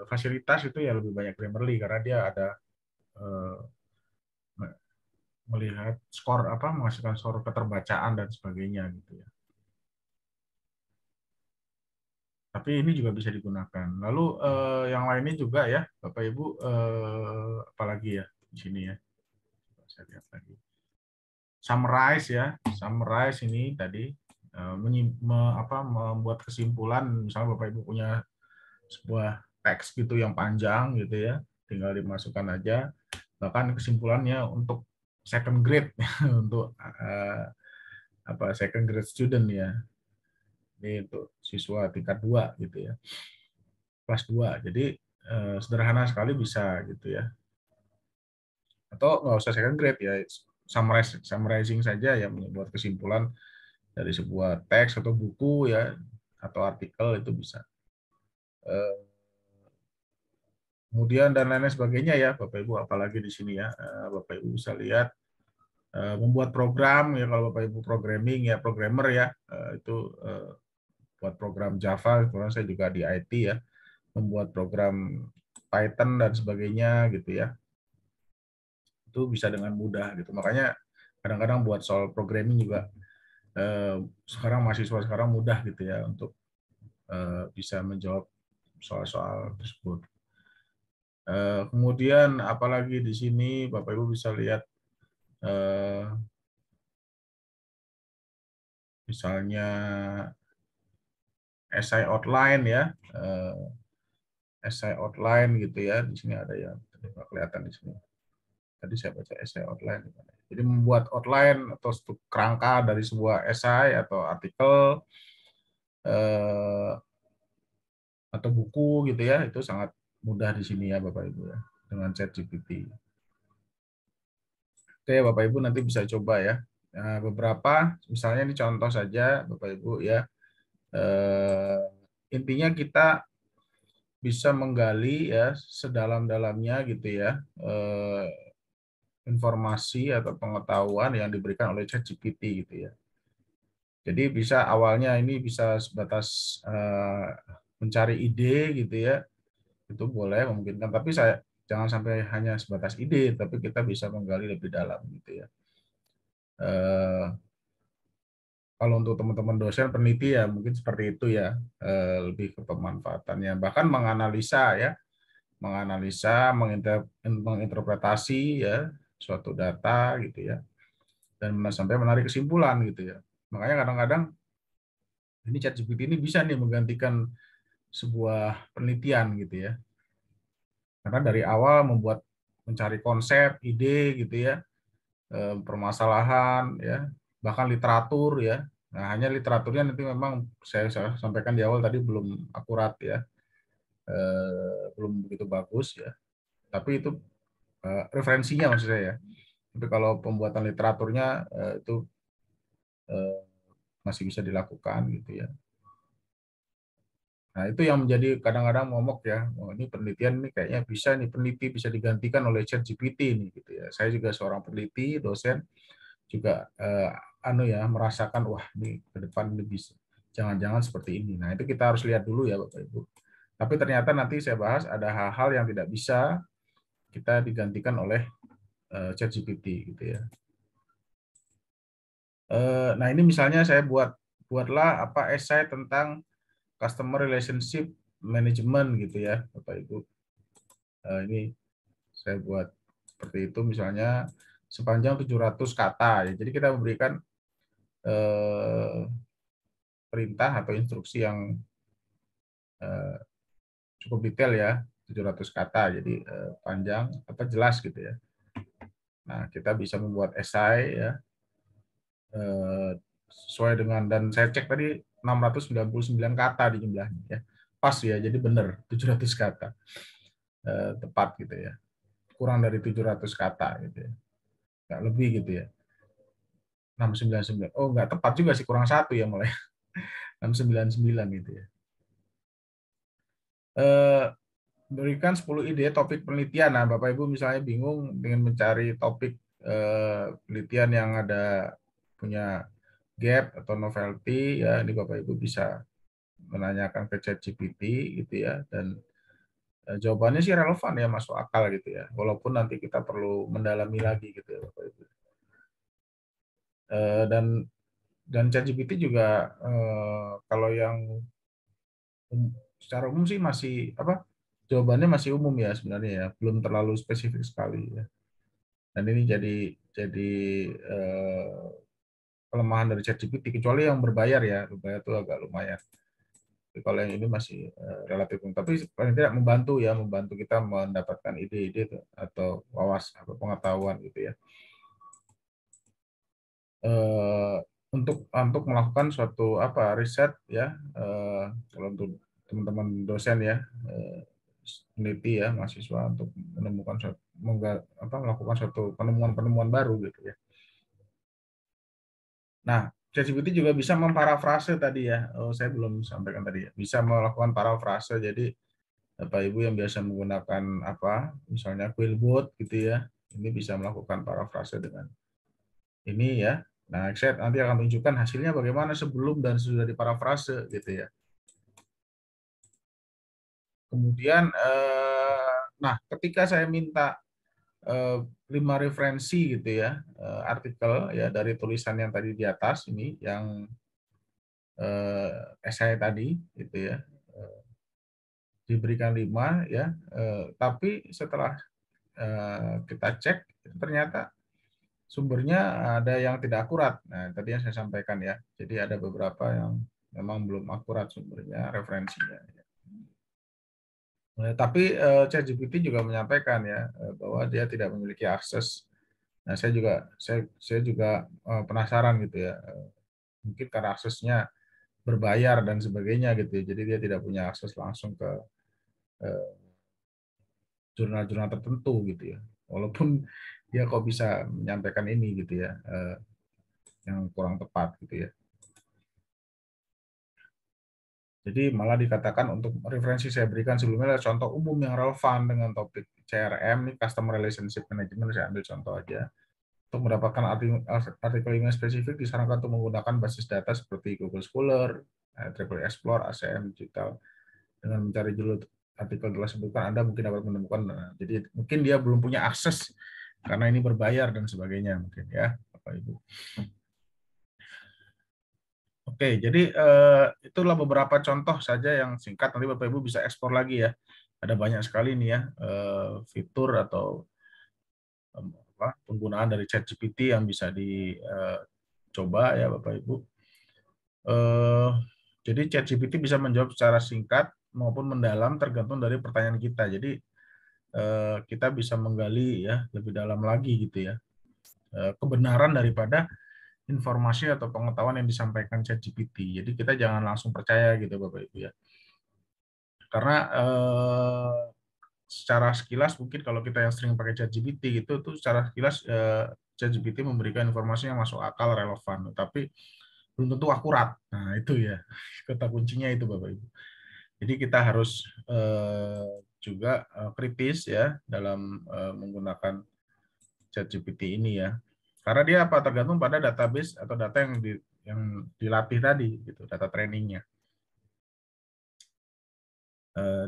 fasilitas itu ya lebih banyak Grammarly karena dia ada eh, melihat skor apa, menghasilkan skor keterbacaan dan sebagainya gitu ya. Tapi ini juga bisa digunakan. Lalu yang lainnya juga ya, Bapak Ibu, apalagi ya di sini ya. Saya lihat lagi. Summarize ya, summarize ini tadi membuat kesimpulan. Misalnya Bapak Ibu punya sebuah teks gitu yang panjang gitu ya, tinggal dimasukkan aja. Bahkan kesimpulannya untuk second grade untuk second grade student ya. Ini untuk siswa tingkat 2 gitu ya. Kelas 2. Jadi sederhana sekali bisa gitu ya. Atau nggak usah second grade ya, summarizing saja ya, membuat kesimpulan dari sebuah teks atau buku ya, atau artikel itu bisa. kemudian dan lain-lain sebagainya ya Bapak Ibu, apalagi di sini ya Bapak Ibu bisa lihat membuat program ya, kalau Bapak Ibu programming ya, programmer ya, itu buat program Java, kemudian saya juga di IT ya, membuat program Python dan sebagainya gitu ya, itu bisa dengan mudah gitu. Makanya kadang-kadang buat soal programming juga sekarang mahasiswa sekarang mudah gitu ya untuk bisa menjawab soal-soal tersebut. Kemudian apalagi di sini Bapak Ibu bisa lihat misalnya essay outline ya, essay outline gitu ya. Di sini ada yang nggak kelihatan di sini. Tadi saya baca essay outline. Jadi membuat outline atau kerangka dari sebuah essay atau artikel atau buku gitu ya, itu sangat mudah di sini ya Bapak Ibu ya, dengan ChatGPT. Oke Bapak Ibu nanti bisa coba ya. Nah, beberapa, misalnya ini contoh saja Bapak Ibu ya. Intinya kita bisa menggali ya sedalam-dalamnya gitu ya informasi atau pengetahuan yang diberikan oleh ChatGPT gitu ya. Jadi bisa awalnya ini bisa sebatas mencari ide gitu ya, itu boleh memungkinkan. Tapi saya jangan sampai hanya sebatas ide, tapi kita bisa menggali lebih dalam gitu ya. Kalau untuk teman-teman dosen peneliti ya mungkin seperti itu ya, lebih ke pemanfaatannya. Bahkan menganalisa ya, menganalisa, menginterpretasi ya suatu data gitu ya, dan sampai menarik kesimpulan gitu ya. Makanya kadang-kadang ini ChatGPT ini bisa nih menggantikan sebuah penelitian gitu ya. Karena dari awal mencari konsep, ide gitu ya, permasalahan ya, bahkan literatur ya. Nah, hanya literaturnya nanti memang saya sampaikan di awal tadi belum akurat ya, belum begitu bagus ya. Tapi itu referensinya maksud saya ya. Tapi kalau pembuatan literaturnya itu masih bisa dilakukan gitu ya. Nah, itu yang menjadi kadang-kadang momok ya. Oh, ini penelitian ini kayaknya bisa nih, peneliti bisa digantikan oleh ChatGPT nih gitu ya. Saya juga seorang peneliti, dosen juga merasakan wah ini ke depan ini bisa jangan-jangan seperti ini. Nah, itu kita harus lihat dulu ya Bapak Ibu. Tapi ternyata nanti saya bahas ada hal-hal yang tidak bisa kita digantikan oleh ChatGPT gitu ya. Nah, ini misalnya saya buatlah apa esai tentang customer relationship management gitu ya, Bapak Ibu. Ini saya buat seperti itu misalnya sepanjang 700 kata ya. Jadi kita memberikan perintah atau instruksi yang cukup detail ya, 700 kata. Jadi panjang apa jelas gitu ya. Nah, kita bisa membuat esai ya sesuai dengan, dan saya cek tadi 699 kata di jumlahnya ya. Pas ya, jadi benar 700 kata. Tepat gitu ya. Kurang dari 700 kata gitu ya. Nggak lebih gitu ya. 699. Oh, nggak tepat juga sih, kurang satu ya mulai. 699 gitu ya. Berikan 10 ide topik penelitian. Nah, Bapak Ibu misalnya bingung dengan mencari topik penelitian yang ada punya gap atau novelty ya, ini Bapak Ibu bisa menanyakan ke ChatGPT gitu ya, dan jawabannya sih relevan ya, masuk akal gitu ya. Walaupun nanti kita perlu mendalami lagi gitu ya Bapak Ibu. Dan ChatGPT juga kalau yang secara umum sih masih apa, jawabannya masih umum ya sebenarnya ya, belum terlalu spesifik sekali ya. Dan ini jadi kelemahan dari ChatGPT, kecuali yang berbayar ya, berbayar itu agak lumayan. Tapi kalau yang ini masih relatif umum, tapi paling tidak membantu ya, membantu kita mendapatkan ide-ide atau wawasan atau pengetahuan gitu ya. Untuk melakukan suatu apa riset ya, kalau untuk teman-teman dosen ya, peneliti ya, mahasiswa, untuk menemukan melakukan suatu penemuan-penemuan baru gitu ya. Nah, ChatGPT juga bisa memparafrase tadi ya. Oh, saya belum sampaikan tadi ya. Bisa melakukan parafrase. Jadi Bapak Ibu yang biasa menggunakan apa, misalnya Quillbot gitu ya, ini bisa melakukan parafrase dengan ini ya. Nah, saya nanti akan tunjukkan hasilnya bagaimana sebelum dan sesudah diparafrase gitu ya. Kemudian, nah ketika saya minta 5 referensi gitu ya, artikel ya dari tulisan yang tadi di atas ini, yang esai tadi gitu ya, diberikan 5 ya, tapi setelah kita cek ternyata sumbernya ada yang tidak akurat. Nah, tadi yang saya sampaikan ya. Jadi ada beberapa yang memang belum akurat sumbernya, referensinya. Tapi ChatGPT juga menyampaikan ya bahwa dia tidak memiliki akses. Nah, saya juga penasaran gitu ya. Mungkin karena aksesnya berbayar dan sebagainya gitu ya. Jadi dia tidak punya akses langsung ke eh, jurnal-jurnal tertentu gitu ya. Walaupun dia kok bisa menyampaikan ini gitu ya, yang kurang tepat gitu ya. Jadi malah dikatakan untuk referensi saya berikan sebelumnya adalah contoh umum yang relevan dengan topik CRM, nih Customer Relationship Management, saya ambil contoh aja. Untuk mendapatkan artikel yang spesifik disarankan untuk menggunakan basis data seperti Google Scholar, Triple Explore, ACM Digital. Dengan mencari judul artikel telah sebutkan, Anda mungkin dapat menemukan. Jadi mungkin dia belum punya akses karena ini berbayar dan sebagainya mungkin ya, Bapak Ibu. Oke, jadi itulah beberapa contoh saja yang singkat. Nanti Bapak Ibu bisa ekspor lagi ya. Ada banyak sekali nih ya fitur atau penggunaan dari ChatGPT yang bisa dicoba ya Bapak Ibu. Jadi ChatGPT bisa menjawab secara singkat maupun mendalam tergantung dari pertanyaan kita. Jadi kita bisa menggali ya lebih dalam lagi gitu ya kebenaran daripada informasi atau pengetahuan yang disampaikan ChatGPT. Jadi kita jangan langsung percaya gitu Bapak Ibu ya. Karena secara sekilas mungkin kalau kita yang sering pakai ChatGPT gitu tuh secara sekilas ChatGPT memberikan informasi yang masuk akal, relevan, tapi belum tentu akurat. Nah, itu ya. Kata kuncinya itu Bapak Ibu. Jadi kita harus juga kritis ya dalam menggunakan ChatGPT ini ya. Karena dia apa tergantung pada database atau data yang dilatih tadi gitu, data trainingnya.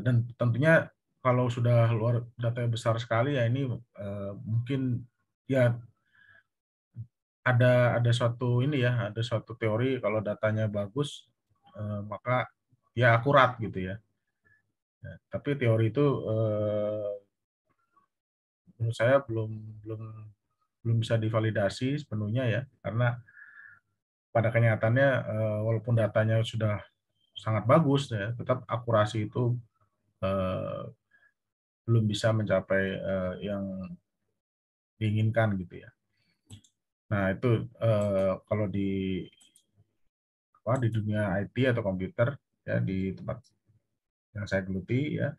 Dan tentunya kalau sudah luar data besar sekali ya ini mungkin ya ada suatu ini ya, ada suatu teori kalau datanya bagus maka ya akurat gitu ya. Tapi teori itu menurut saya belum belum belum bisa divalidasi sepenuhnya ya, karena pada kenyataannya walaupun datanya sudah sangat bagus ya, tetap akurasi itu eh, belum bisa mencapai yang diinginkan gitu ya. Nah itu kalau di dunia IT atau komputer ya di tempat yang saya geluti ya,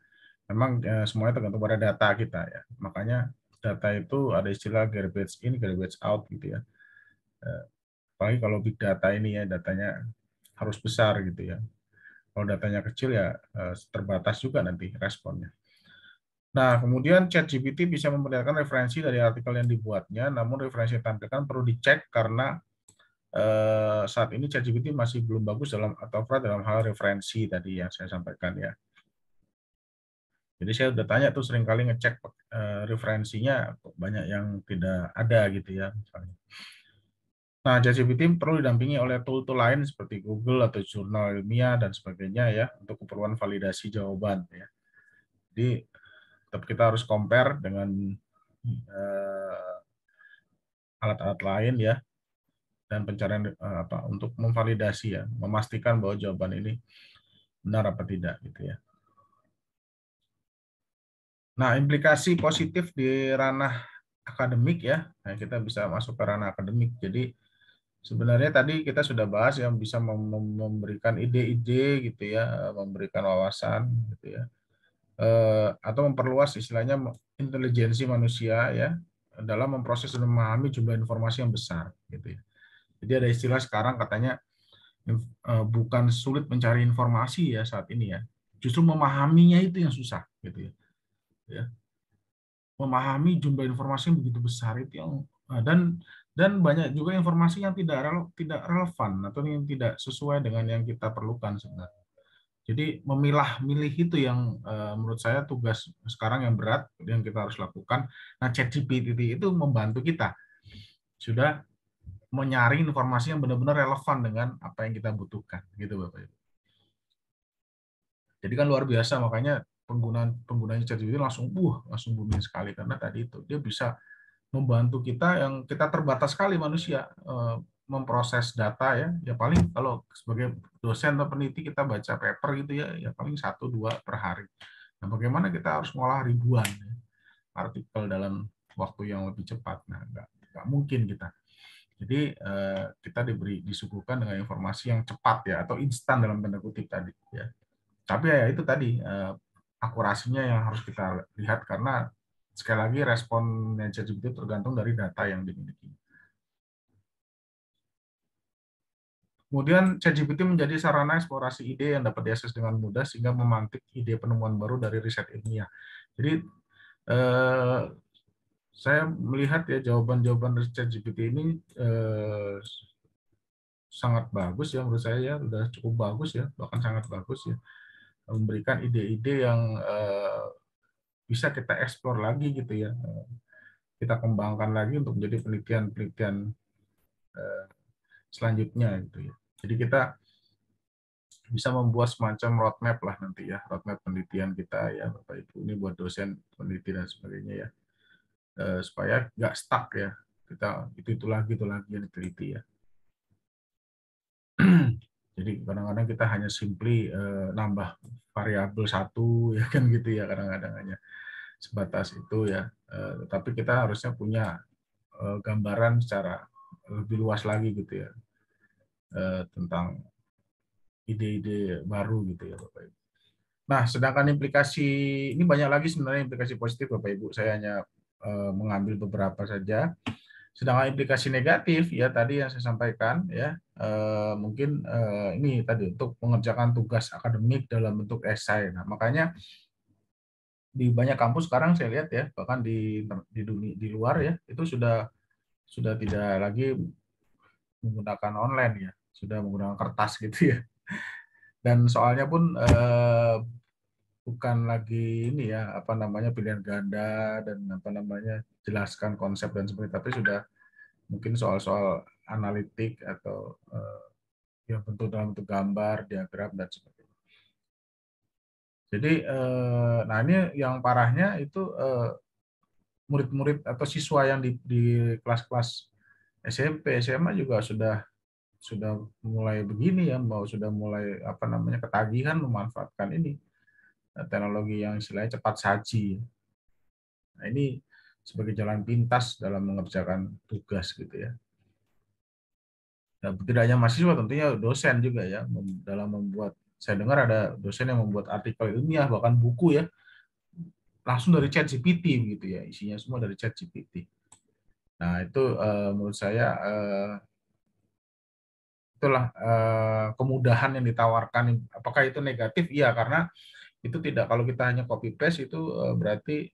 memang semuanya tergantung pada data kita ya. Makanya data itu ada istilah garbage in, garbage out gitu ya. Apalagi kalau big data ini ya datanya harus besar gitu ya. Kalau datanya kecil ya terbatas juga nanti responnya. Nah, kemudian ChatGPT bisa memperlihatkan referensi dari artikel yang dibuatnya, namun referensi yang ditampilkan perlu dicek karena saat ini ChatGPT masih belum bagus atau akurat dalam hal referensi tadi yang saya sampaikan ya. Jadi saya udah tanya tuh sering kali ngecek referensinya banyak yang tidak ada gitu ya misalnya. Nah, ChatGPT perlu didampingi oleh tool-tool lain seperti Google atau jurnal ilmiah dan sebagainya ya untuk keperluan validasi jawaban ya. Jadi tetap kita harus compare dengan alat-alat lain ya dan pencarian untuk memvalidasi ya, memastikan bahwa jawaban ini benar apa tidak gitu ya. Nah, implikasi positif di ranah akademik ya. Nah, kita bisa masuk ke ranah akademik. Jadi sebenarnya tadi kita sudah bahas yang bisa memberikan ide-ide gitu ya, memberikan wawasan gitu ya. Atau memperluas istilahnya intelijensi manusia ya dalam memproses dan memahami jumlah informasi yang besar gitu ya. Jadi ada istilah sekarang katanya bukan sulit mencari informasi ya saat ini ya. Justru memahaminya itu yang susah, gitu ya. Ya. Memahami jumlah informasi yang begitu besar itu yang dan banyak juga informasi yang tidak relevan atau yang tidak sesuai dengan yang kita perlukan sebenarnya. Jadi memilah-milih itu yang menurut saya tugas sekarang yang berat yang kita harus lakukan. Nah, ChatGPT itu membantu kita sudah menyaring informasi yang benar-benar relevan dengan apa yang kita butuhkan, gitu Bapak Ibu. Jadi kan luar biasa, makanya penggunanya ChatGPT langsung booming sekali karena tadi itu dia bisa membantu kita yang kita terbatas sekali manusia memproses data ya paling kalau sebagai dosen atau peneliti kita baca paper gitu ya paling 1-2 per hari. Nah, bagaimana kita harus mengolah ribuan artikel dalam waktu yang lebih cepat? Nah, nggak mungkin kita. Jadi kita disuguhkan dengan informasi yang cepat ya atau instan dalam tanda kutip tadi ya. Tapi ya itu tadi akurasinya yang harus kita lihat karena sekali lagi respon ChatGPT tergantung dari data yang dimiliki. Kemudian ChatGPT menjadi sarana eksplorasi ide yang dapat diakses dengan mudah sehingga memantik ide penemuan baru dari riset ilmiah. Jadi saya melihat ya jawaban-jawaban dari ChatGPT ini sangat bagus ya menurut saya ya, sudah cukup bagus ya, bahkan sangat bagus ya, memberikan ide-ide yang bisa kita eksplor lagi gitu ya, kita kembangkan lagi untuk menjadi penelitian-penelitian selanjutnya gitu ya. Jadi kita bisa membuat semacam roadmap lah nanti ya, roadmap penelitian kita ya Bapak Ibu, ini buat dosen peneliti dan sebagainya ya, supaya nggak stuck ya, kita itu lagi yang diteliti ya. Jadi kadang-kadang kita hanya simply nambah variabel satu ya kan gitu ya, kadang-kadang hanya sebatas itu ya, tapi kita harusnya punya gambaran secara lebih luas lagi gitu ya, tentang ide-ide baru gitu ya Bapak Ibu. Nah, sedangkan implikasi ini banyak lagi sebenarnya implikasi positif Bapak Ibu. Saya hanya mengambil beberapa saja. Sedangkan implikasi negatif ya tadi yang saya sampaikan ya, mungkin ini tadi untuk mengerjakan tugas akademik dalam bentuk esai. Nah, makanya di banyak kampus sekarang saya lihat ya, bahkan di luar ya, itu sudah tidak lagi menggunakan online ya, sudah menggunakan kertas gitu ya. Dan soalnya pun bukan lagi ini ya apa namanya pilihan ganda dan apa namanya jelaskan konsep dan sebagainya, tapi sudah mungkin soal-soal analitik atau yang bentuk dalam bentuk gambar, diagram dan sebagainya. Jadi nah ini yang parahnya itu murid-murid atau siswa yang di kelas-kelas SMP, SMA juga sudah mulai begini ya, sudah mulai apa namanya ketagihan memanfaatkan ini teknologi yang istilahnya cepat saji. Nah, ini sebagai jalan pintas dalam mengerjakan tugas gitu ya. Nah, tidak hanya mahasiswa, tentunya dosen juga ya dalam membuat. Saya dengar ada dosen yang membuat artikel ilmiah bahkan buku ya langsung dari ChatGPT begitu ya, isinya semua dari ChatGPT. Nah itu menurut saya itulah kemudahan yang ditawarkan. Apakah itu negatif? Iya, karena itu tidak, kalau kita hanya copy paste itu berarti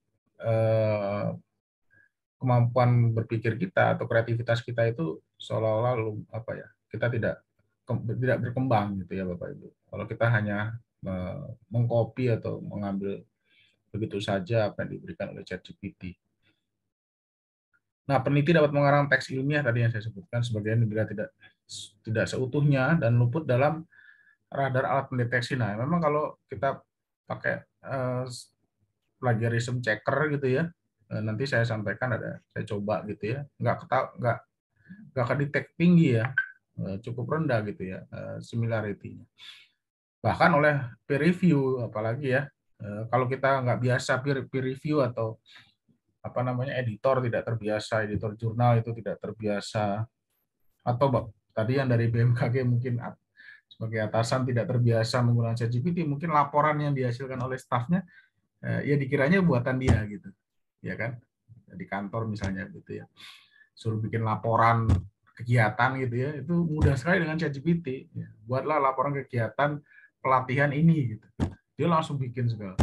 kemampuan berpikir kita atau kreativitas kita itu seolah-olah apa ya, kita tidak berkembang gitu ya Bapak Ibu. Kalau kita hanya mengcopy atau mengambil begitu saja apa yang diberikan oleh ChatGPT. Nah, peneliti dapat mengarang teks ilmiah tadi yang saya sebutkan sebagian bila tidak seutuhnya dan luput dalam radar alat pendeteksi. Nah, memang kalau kita pakai plagiarism checker gitu ya, nanti saya sampaikan saya coba gitu ya, nggak kedetek tinggi ya, cukup rendah gitu ya similarity-nya. Bahkan oleh peer review apalagi ya, kalau kita nggak biasa peer review atau apa namanya editor tidak terbiasa, editor jurnal itu tidak terbiasa, atau tadi yang dari BMKG mungkin sebagai atasan tidak terbiasa menggunakan ChatGPT, mungkin laporan yang dihasilkan oleh stafnya ya dikiranya buatan dia gitu, ya kan, di kantor misalnya gitu ya, suruh bikin laporan kegiatan gitu ya, itu mudah sekali dengan ChatGPT. Ya, buatlah laporan kegiatan pelatihan ini gitu. Dia langsung bikin segala.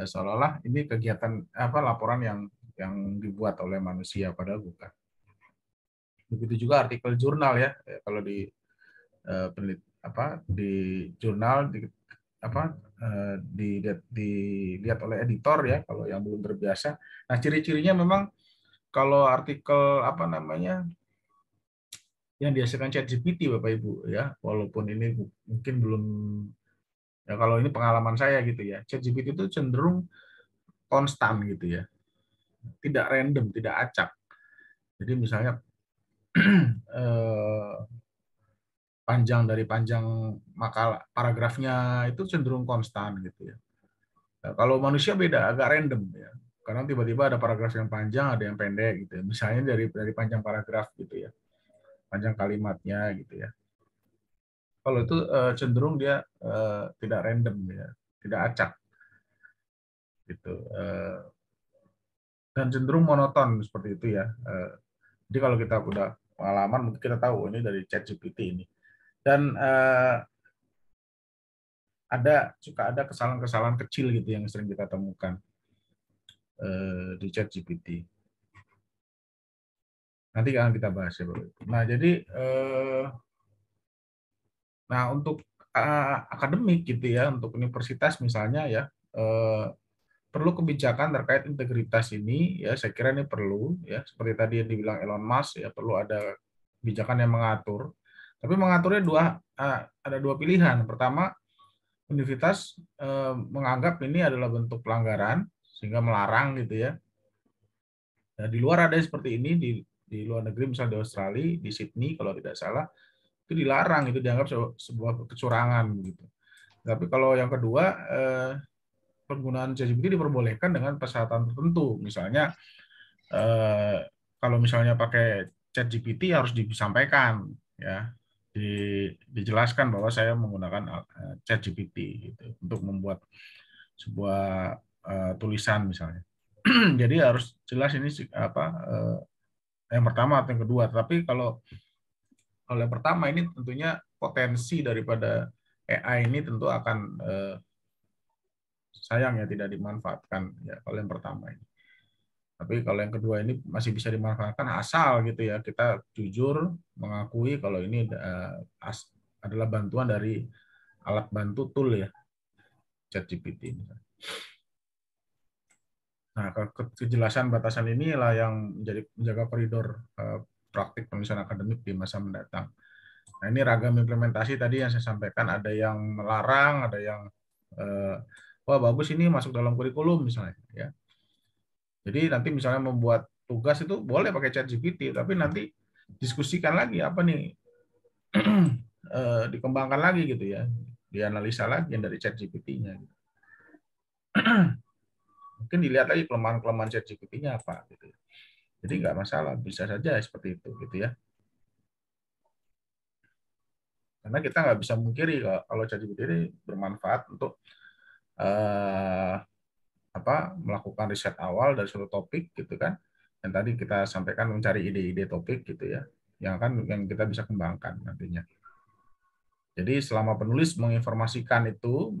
Seolah-olah ini kegiatan laporan yang dibuat oleh manusia, padahal bukan. Begitu juga artikel jurnal ya, kalau di di jurnal dilihat oleh editor ya, kalau yang belum terbiasa. Nah, ciri-cirinya memang kalau artikel yang dihasilkan ChatGPT Bapak Ibu ya, walaupun ini mungkin belum ya, kalau ini pengalaman saya gitu ya, ChatGPT itu cenderung konstan gitu ya, tidak random, tidak acak. Jadi misalnya panjang makalah paragrafnya itu cenderung konstan gitu ya. Nah, kalau manusia beda, agak random ya. Karena tiba-tiba ada paragraf yang panjang, ada yang pendek gitu ya. Misalnya dari panjang paragraf gitu ya. Panjang kalimatnya gitu ya. Kalau itu cenderung dia tidak random ya, tidak acak gitu. Dan cenderung monoton seperti itu ya. Jadi kalau kita udah pengalaman mungkin kita tahu ini dari ChatGPT ini. Dan suka ada kesalahan-kesalahan kecil gitu yang sering kita temukan di ChatGPT. Nanti akan kita bahas ya, Bapak. Nah, jadi untuk akademik gitu ya, untuk universitas misalnya ya, perlu kebijakan terkait integritas ini ya, saya kira ini perlu ya, seperti tadi yang dibilang Elon Musk ya, perlu ada kebijakan yang mengatur. Tapi mengaturnya ada dua pilihan. Pertama, universitas menganggap ini adalah bentuk pelanggaran sehingga melarang gitu ya. Nah, di luar ada seperti ini di luar negeri, misalnya di Australia, di Sydney kalau tidak salah, itu dilarang, itu dianggap sebuah kecurangan begitu. Tapi kalau yang kedua, penggunaan ChatGPT diperbolehkan dengan persyaratan tertentu. Misalnya kalau misalnya pakai ChatGPT harus disampaikan ya, dijelaskan bahwa saya menggunakan ChatGPT gitu, untuk membuat sebuah tulisan misalnya. Jadi harus jelas ini yang pertama atau yang kedua. Tapi kalau yang pertama ini tentunya potensi daripada AI ini tentu akan sayang ya tidak dimanfaatkan ya kalau yang pertama ini. Tapi kalau yang kedua ini masih bisa dimanfaatkan asal gitu ya, kita jujur mengakui kalau ini adalah bantuan dari alat bantu tool ya, ChatGPT. Nah, kejelasan batasan inilah yang menjaga koridor praktik penulisan akademik di masa mendatang. Nah, ini ragam implementasi tadi yang saya sampaikan, ada yang melarang, ada yang wah bagus ini masuk dalam kurikulum misalnya ya. Jadi nanti misalnya membuat tugas itu boleh pakai ChatGPT, tapi nanti diskusikan lagi apa nih dikembangkan lagi gitu ya, dianalisa lagi yang dari ChatGPT-nya. Mungkin dilihat lagi kelemahan-kelemahan ChatGPT-nya apa gitu. Jadi nggak masalah, bisa saja seperti itu gitu ya. Karena kita nggak bisa mungkiri kalau ChatGPT ini bermanfaat untuk melakukan riset awal dari suatu topik gitu kan. Yang tadi kita sampaikan mencari ide-ide topik gitu ya, yang kita bisa kembangkan nantinya. Jadi selama penulis menginformasikan itu,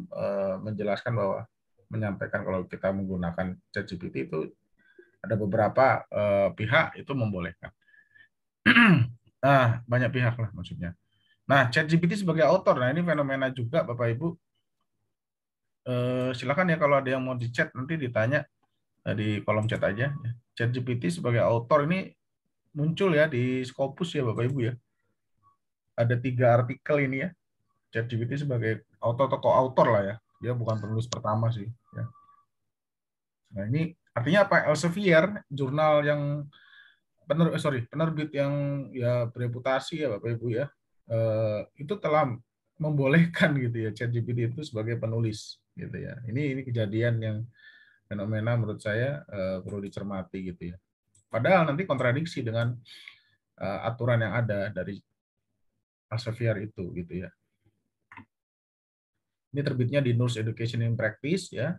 menjelaskan bahwa menyampaikan kalau kita menggunakan ChatGPT itu ada beberapa pihak itu membolehkan. Nah, banyak pihak lah maksudnya. Nah, ChatGPT sebagai author, nah ini fenomena juga Bapak Ibu. Silakan ya kalau ada yang mau di chat nanti ditanya di kolom chat aja. ChatGPT sebagai author ini muncul ya di Scopus ya Bapak Ibu ya. Ada 3 artikel ini ya. ChatGPT sebagai tokoh autor lah ya. Dia bukan penulis pertama sih. Ya. Nah ini artinya apa? Elsevier, jurnal yang penerbit yang ya bereputasi ya Bapak Ibu ya, itu telah membolehkan gitu ya ChatGPT itu sebagai penulis gitu ya. Ini kejadian yang fenomena menurut saya perlu dicermati gitu ya. Padahal nanti kontradiksi dengan aturan yang ada dari Elsevier itu gitu ya. Ini terbitnya di Nurse Education in Practice ya,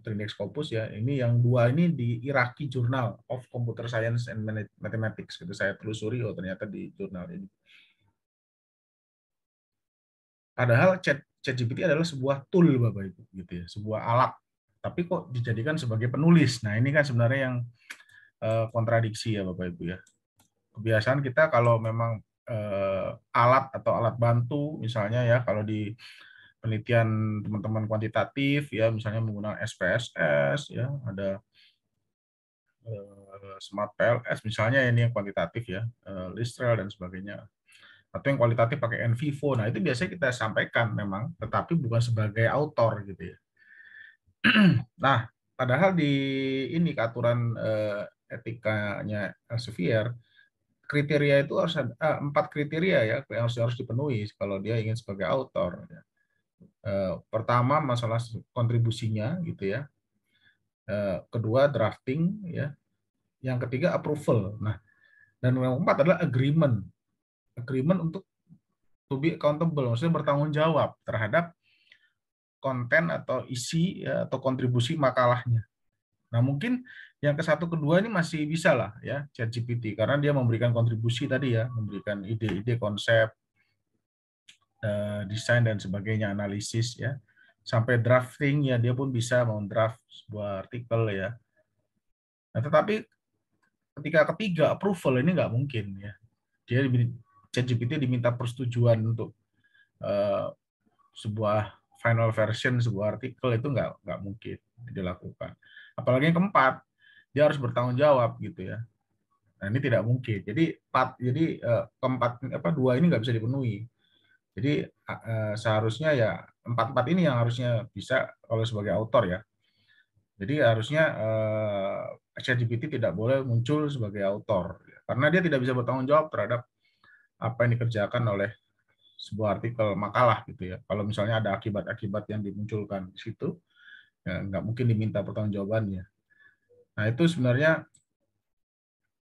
Trindex Scopus ya. Ini yang 2 ini di Iraqi Journal of Computer Science and Mathematics gitu. Saya telusuri ternyata di jurnal ini. Padahal ChatGPT adalah sebuah tool Bapak Ibu gitu ya, sebuah alat. Tapi kok dijadikan sebagai penulis. Nah, ini kan sebenarnya yang kontradiksi ya Bapak Ibu ya. Kebiasaan kita kalau memang alat atau alat bantu misalnya ya, kalau di penelitian teman-teman kuantitatif ya, misalnya menggunakan SPSS ya, ada Smart PLS misalnya, ini yang kuantitatif ya, Listrel dan sebagainya, atau yang kualitatif pakai NVivo. Nah, itu biasanya kita sampaikan memang, tetapi bukan sebagai autor gitu ya. Nah, padahal di ini aturan etikanya Elsevier, kriteria itu harus ada 4 kriteria ya yang harus dipenuhi kalau dia ingin sebagai autor. Pertama, masalah kontribusinya gitu ya. Kedua, drafting ya. Yang ketiga, approval. Nah, dan yang keempat adalah agreement. Agreement untuk to be accountable, maksudnya bertanggung jawab terhadap konten atau isi ya, atau kontribusi makalahnya. Nah, mungkin yang ke satu kedua ini masih bisa lah ya ChatGPT, karena dia memberikan kontribusi tadi ya, memberikan ide-ide, konsep, desain dan sebagainya, analisis ya, sampai drafting ya, dia pun bisa mendraft sebuah artikel ya. Nah, tetapi ketika ketiga approval ini nggak mungkin ya. Dia ChatGPT diminta persetujuan untuk sebuah final version sebuah artikel, itu nggak mungkin dilakukan. Apalagi yang keempat, dia harus bertanggung jawab gitu ya. Nah, ini tidak mungkin. Jadi keempat dua ini nggak bisa dipenuhi. Jadi seharusnya ya empat ini yang harusnya bisa kalau sebagai autor ya. Jadi harusnya ChatGPT tidak boleh muncul sebagai autor karena dia tidak bisa bertanggung jawab terhadap apa yang dikerjakan oleh sebuah artikel makalah gitu ya. Kalau misalnya ada akibat-akibat yang dimunculkan di situ, ya nggak mungkin diminta pertanggungjawabannya. Nah, itu sebenarnya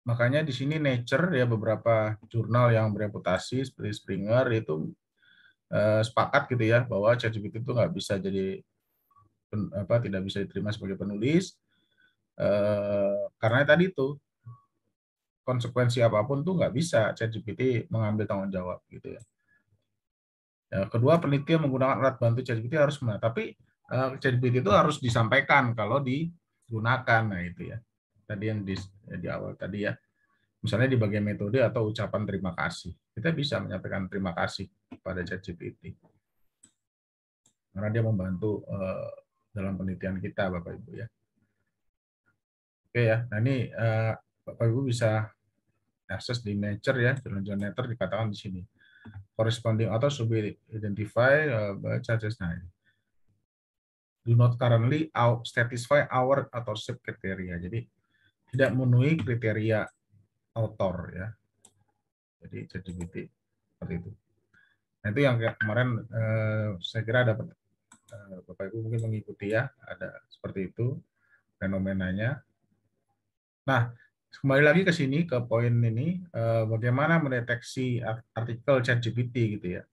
makanya di sini Nature ya, beberapa jurnal yang bereputasi seperti Springer itu sepakat gitu ya bahwa ChatGPT itu nggak bisa jadi tidak bisa diterima sebagai penulis karena tadi itu konsekuensi apapun tuh nggak bisa ChatGPT mengambil tanggung jawab gitu ya. Kedua, peneliti yang menggunakan alat bantu ChatGPT harus benar, tapi ChatGPT itu harus disampaikan kalau digunakan. Nah, itu ya. Tadi yang di awal tadi ya. Misalnya di bagian metode atau ucapan terima kasih. Kita bisa menyampaikan terima kasih pada ChatGPT. Karena dia membantu dalam penelitian kita, Bapak Ibu ya. Oke ya. Nah, ini Bapak Ibu bisa akses di Nature ya, jurnal Nature dikatakan di sini. Corresponding authors should be identified by charges. Nah, do not currently satisfy our authorship criteria. Jadi tidak memenuhi kriteria author ya. Jadi ChatGPT seperti itu. Nah, itu yang kemarin saya kira dapat Bapak Ibu mungkin mengikuti ya, ada seperti itu fenomenanya. Nah, kembali lagi ke sini ke poin ini, bagaimana mendeteksi artikel ChatGPT gitu ya.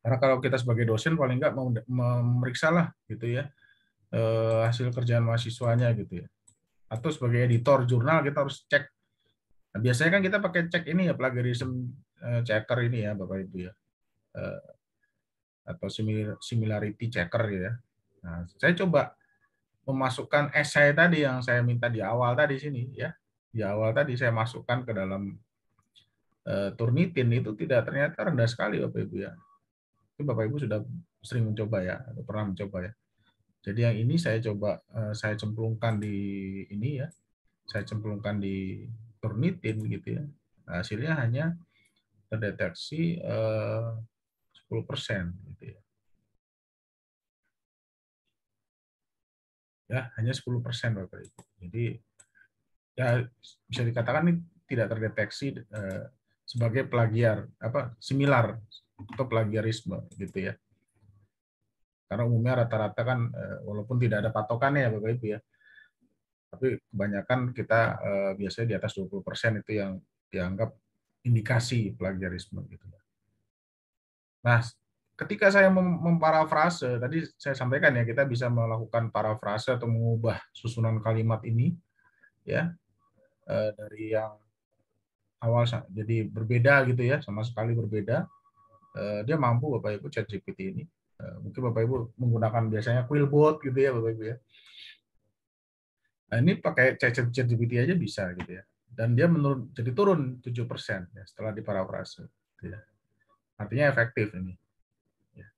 Karena kalau kita sebagai dosen paling nggak memeriksa lah gitu ya hasil kerjaan mahasiswanya gitu ya. Atau sebagai editor jurnal kita harus cek. Nah, biasanya kan kita pakai cek ini ya, plagiarism checker ini ya Bapak Ibu ya. Atau similarity checker ya. Nah, saya coba memasukkan esai tadi yang saya minta di awal tadi sini ya. Di awal tadi saya masukkan ke dalam Turnitin, itu ternyata rendah sekali Bapak Ibu ya. Itu Bapak Ibu sudah sering mencoba ya, atau pernah mencoba ya. Jadi yang ini saya coba saya cemplungkan di ini ya. Saya cemplungkan di Turnitin gitu ya. Hasilnya hanya terdeteksi 10% gitu ya. Ya, hanya 10% Bapak Ibu. Jadi ya bisa dikatakan ini tidak terdeteksi sebagai plagiar similar atau plagiarisme gitu ya. Karena umumnya rata-rata kan walaupun tidak ada patokannya ya Bapak Ibu ya. Tapi kebanyakan kita biasanya di atas 20% itu yang dianggap indikasi plagiarisme gitu. Nah, ketika saya memparafrase, tadi saya sampaikan ya, kita bisa melakukan parafrase atau mengubah susunan kalimat ini ya dari yang awal jadi berbeda gitu ya, sama sekali berbeda dia mampu Bapak Ibu ChatGPT ini. Mungkin Bapak Ibu menggunakan biasanya Quillbot gitu ya Bapak Ibu ya. Nah, ini pakai ChatGPT aja bisa gitu ya. Dan dia jadi turun 7% ya, setelah diparafrase. Gitu ya. Artinya efektif ini. Ya.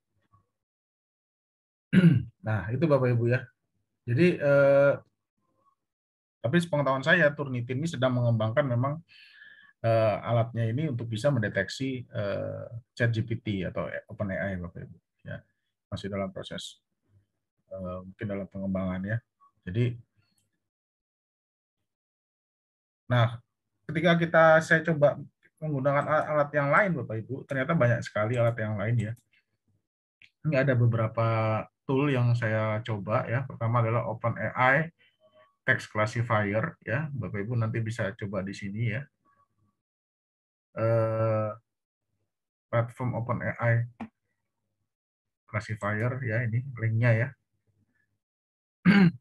Nah, itu Bapak Ibu ya. Jadi, tapi sepengetahuan saya, Turnitin ini sedang mengembangkan memang alatnya ini untuk bisa mendeteksi ChatGPT atau OpenAI, Bapak Ibu. Ya, masih dalam proses, mungkin dalam pengembangan ya. Jadi, nah, ketika saya coba menggunakan alat yang lain, Bapak Ibu, ternyata banyak sekali alat yang lain ya. Ini ada beberapa tool yang saya coba ya. Pertama adalah OpenAI Text Classifier ya. Bapak Ibu nanti bisa coba di sini ya. Platform OpenAI Classifier ya, ini linknya ya.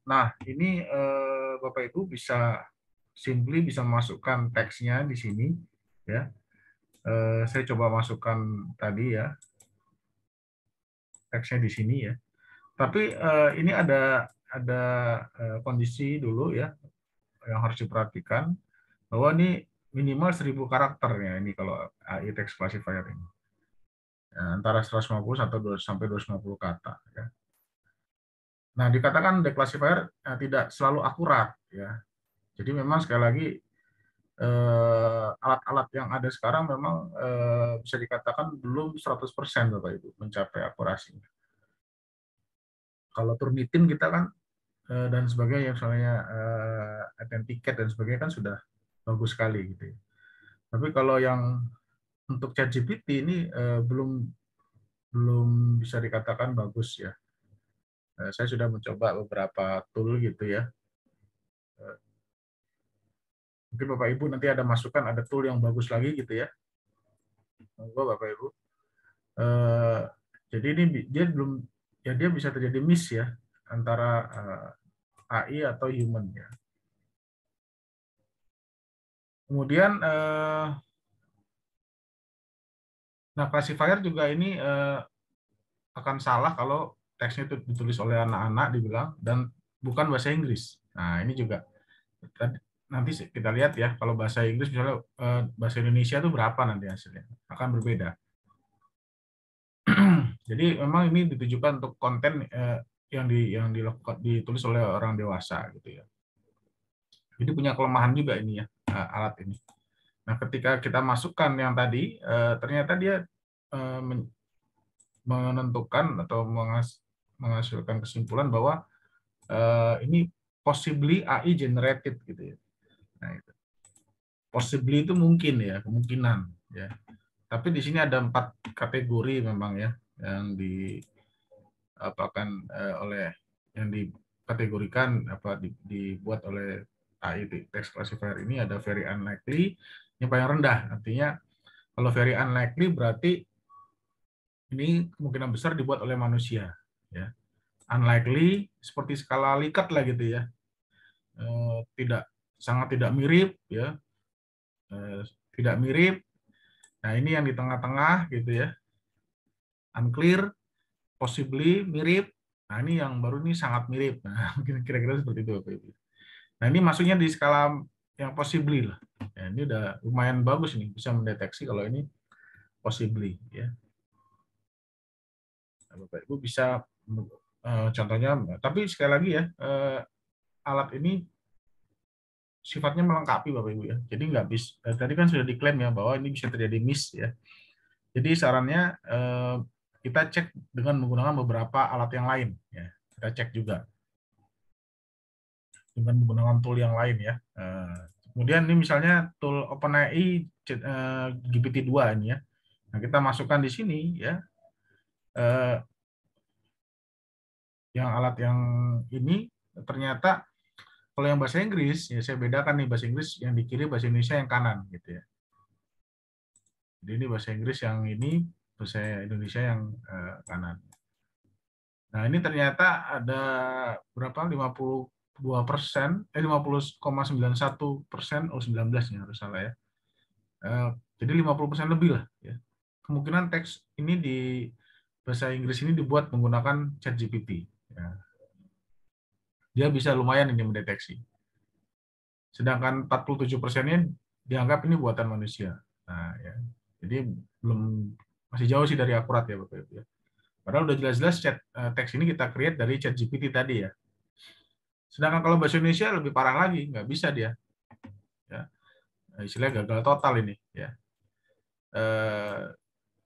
Nah, ini Bapak Ibu bisa bisa masukkan teksnya di sini ya. Saya coba masukkan tadi ya teksnya di sini ya. Tapi ini ada kondisi dulu ya yang harus diperhatikan, bahwa ini minimal 1000 karakter ya ini kalau AI text classifier ini. Antara 150 sampai 250 kata ya. Nah, dikatakan declassifier tidak selalu akurat ya. Jadi memang sekali lagi alat-alat yang ada sekarang memang bisa dikatakan belum 100% Bapak Ibu mencapai akurasi. Kalau Turnitin kita kan dan sebagainya, misalnya tiket dan sebagainya kan sudah bagus sekali gitu ya. Tapi kalau yang untuk ChatGPT ini belum bisa dikatakan bagus ya. Saya sudah mencoba beberapa tool gitu ya. Mungkin Bapak Ibu nanti ada masukan, ada tool yang bagus lagi gitu ya. Monggo Bapak Ibu. Jadi ini dia bisa terjadi miss ya antara AI atau human ya. Kemudian nah classifier juga ini akan salah kalau teksnya itu ditulis oleh anak-anak dibilang dan bukan bahasa Inggris. Nah, ini juga nanti kita lihat ya, kalau bahasa Inggris misalnya bahasa Indonesia itu berapa nanti hasilnya, akan berbeda. Jadi memang ini ditujukan untuk konten yang ditulis oleh orang dewasa gitu ya. Jadi punya kelemahan juga ini ya alat ini. Nah, ketika kita masukkan yang tadi, ternyata dia menentukan atau menghasilkan kesimpulan bahwa ini possibly AI generated gitu ya. Nah, itu. Possibly itu mungkin ya, kemungkinan ya. Tapi di sini ada 4 kategori memang ya yang dikategorikan dibuat oleh AI text classifier ini. Ada very unlikely, yang paling rendah. Artinya kalau very unlikely berarti ini kemungkinan besar dibuat oleh manusia ya. Unlikely seperti skala Likert lah gitu ya. Sangat tidak mirip ya. Tidak mirip. Nah, ini yang di tengah-tengah gitu ya. Unclear, possibly mirip. Nah, ini yang baru ini sangat mirip. Nah, mungkin kira-kira seperti itu Bapak Ibu. Nah, ini masuknya di skala yang possibly lah. Ya, ini udah lumayan bagus nih, bisa mendeteksi kalau ini possibly ya. Nah, Bapak Ibu bisa contohnya, tapi sekali lagi ya, alat ini sifatnya melengkapi Bapak Ibu ya. Jadi nggak bisa, tadi kan sudah diklaim ya bahwa ini bisa terjadi miss ya. Jadi sarannya kita cek dengan menggunakan beberapa alat yang lain ya. Kita cek juga dengan menggunakan tool yang lain ya. Kemudian ini misalnya tool OpenAI GPT-2 ini ya. Nah, kita masukkan di sini ya. Yang alat yang ini ternyata kalau yang bahasa Inggris ya saya bedakan nih, bahasa Inggris yang di kiri, bahasa Indonesia yang kanan gitu ya. Jadi ini bahasa Inggris yang ini, bahasa Indonesia yang kanan. Nah, ini ternyata ada berapa? 52%, 50,91%, 19 ya harus salah ya. Jadi 50% lebih lah ya. kemungkinan teks ini di bahasa Inggris ini dibuat menggunakan ChatGPT. Ya. Dia bisa lumayan ini mendeteksi. Sedangkan 47%-nya dianggap ini buatan manusia. Nah, ya. Jadi masih jauh sih dari akurat ya Bapak Ibu ya. Padahal udah jelas-jelas teks ini kita create dari ChatGPT tadi ya. Sedangkan kalau bahasa Indonesia lebih parah lagi, nggak bisa dia. Ya. Istilahnya gagal total ini ya.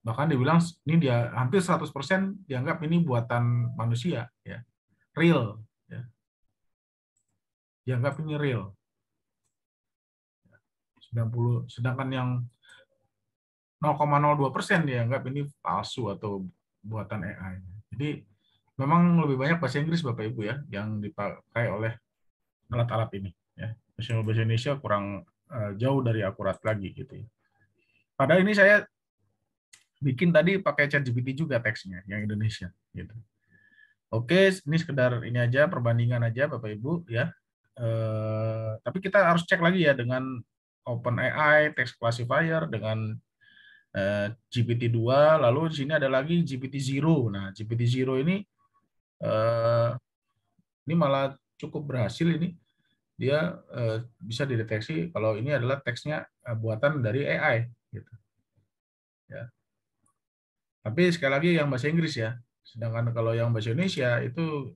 Bahkan dibilang ini dia hampir 100% dianggap ini buatan manusia ya. Real ya. Dianggap ini real. 90, sedangkan yang 0,02% dianggap ini palsu atau buatan AI. Jadi memang lebih banyak bahasa Inggris Bapak Ibu ya yang dipakai oleh alat-alat ini ya. Bahasa Indonesia kurang jauh dari akurat lagi gitu ya. Padahal ini saya bikin tadi pakai ChatGPT juga teksnya yang Indonesia gitu. Oke, ini sekedar ini aja perbandingan aja Bapak Ibu ya. Tapi kita harus cek lagi ya dengan OpenAI text classifier dengan GPT-2, lalu di sini ada lagi GPT-0. Nah, GPT-0 ini malah cukup berhasil ini. Dia bisa dideteksi kalau ini adalah teksnya buatan dari AI gitu. Ya. Tapi sekali lagi yang bahasa Inggris ya. Sedangkan kalau yang bahasa Indonesia itu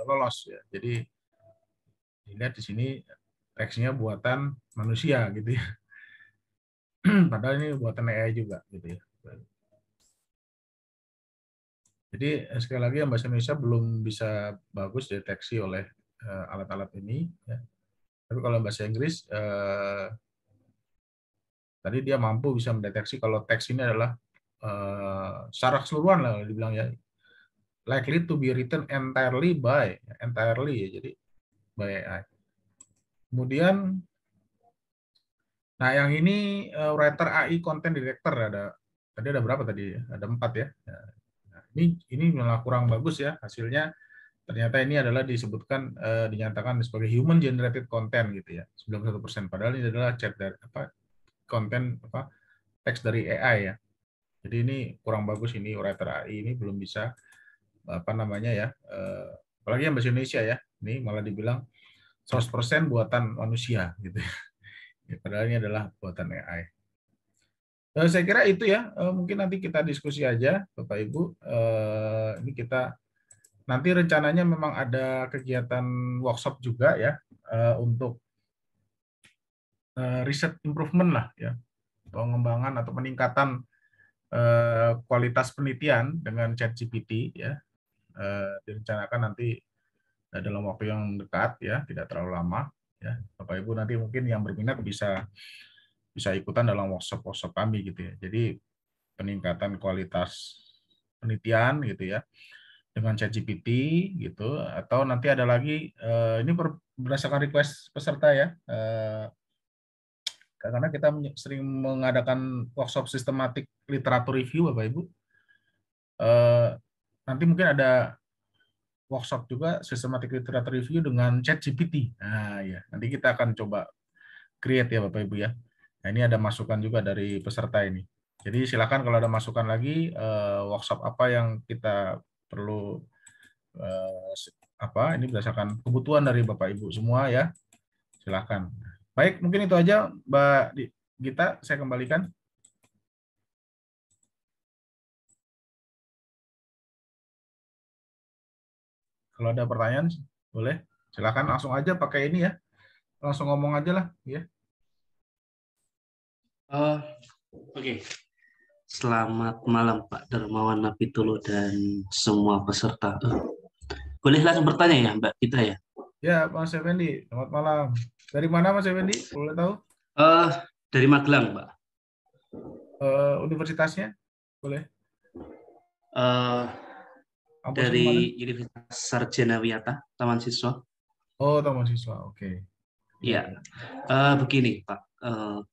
lolos ya. Jadi dilihat di sini teksnya buatan manusia gitu ya. Padahal ini buatan AI juga gitu ya. Jadi sekali lagi yang bahasa Indonesia belum bisa bagus deteksi oleh alat-alat ini. Ya. Tapi kalau bahasa Inggris tadi dia mampu bisa mendeteksi kalau teks ini adalah secara keseluruhan lah dibilang ya, likely to be written entirely ya, jadi by AI. Kemudian, nah yang ini writer AI content detector tadi ada berapa tadi? Ada 4 ya. Nah, ini malah kurang bagus ya hasilnya. Ternyata ini adalah disebutkan dinyatakan sebagai human generated content gitu ya, 91%. Padahal ini adalah chat dari konten teks dari AI ya. Jadi ini kurang bagus ini writer AI ini belum bisa ya. Apalagi yang bahasa Indonesia ya. Ini malah dibilang 100% buatan manusia gitu ya. Padahal ini adalah buatan AI. Saya kira itu ya, mungkin nanti kita diskusi aja Bapak Ibu. Ini kita nanti rencananya memang ada kegiatan workshop juga ya untuk riset improvement lah ya, pengembangan atau peningkatan kualitas penelitian dengan ChatGPT ya. Direncanakan nanti dalam waktu yang dekat ya, tidak terlalu lama ya. Bapak Ibu nanti mungkin yang berminat bisa ikutan dalam workshop kami gitu ya. Jadi peningkatan kualitas penelitian gitu ya dengan ChatGPT gitu, atau nanti ada lagi ini berdasarkan request peserta ya, karena kita sering mengadakan workshop sistematik literatur review Bapak Ibu. Nanti mungkin ada workshop juga systematic literature review dengan ChatGPT. Nah, ya, nanti kita akan coba create ya Bapak Ibu ya. Nah, ini ada masukan juga dari peserta ini. Jadi silakan kalau ada masukan lagi workshop apa yang kita perlu ini berdasarkan kebutuhan dari Bapak Ibu semua ya. Silakan. Baik, mungkin itu aja Mbak Gita, saya kembalikan. Kalau ada pertanyaan, boleh. Silakan langsung aja pakai ini ya. Langsung ngomong aja lah. Ya. Oke. Selamat malam Pak Darmawan Napitulu dan semua peserta. Boleh langsung bertanya ya Mbak Gita ya? Ya, Mas Effendi. Selamat malam. Dari mana Mas Effendi? Boleh tahu? Dari Magelang, Mbak. Universitasnya? Boleh. Dari Universitas Sarjana Wiyata, Taman Siswa. Oh, Taman Siswa, oke. Iya. Begini, Pak.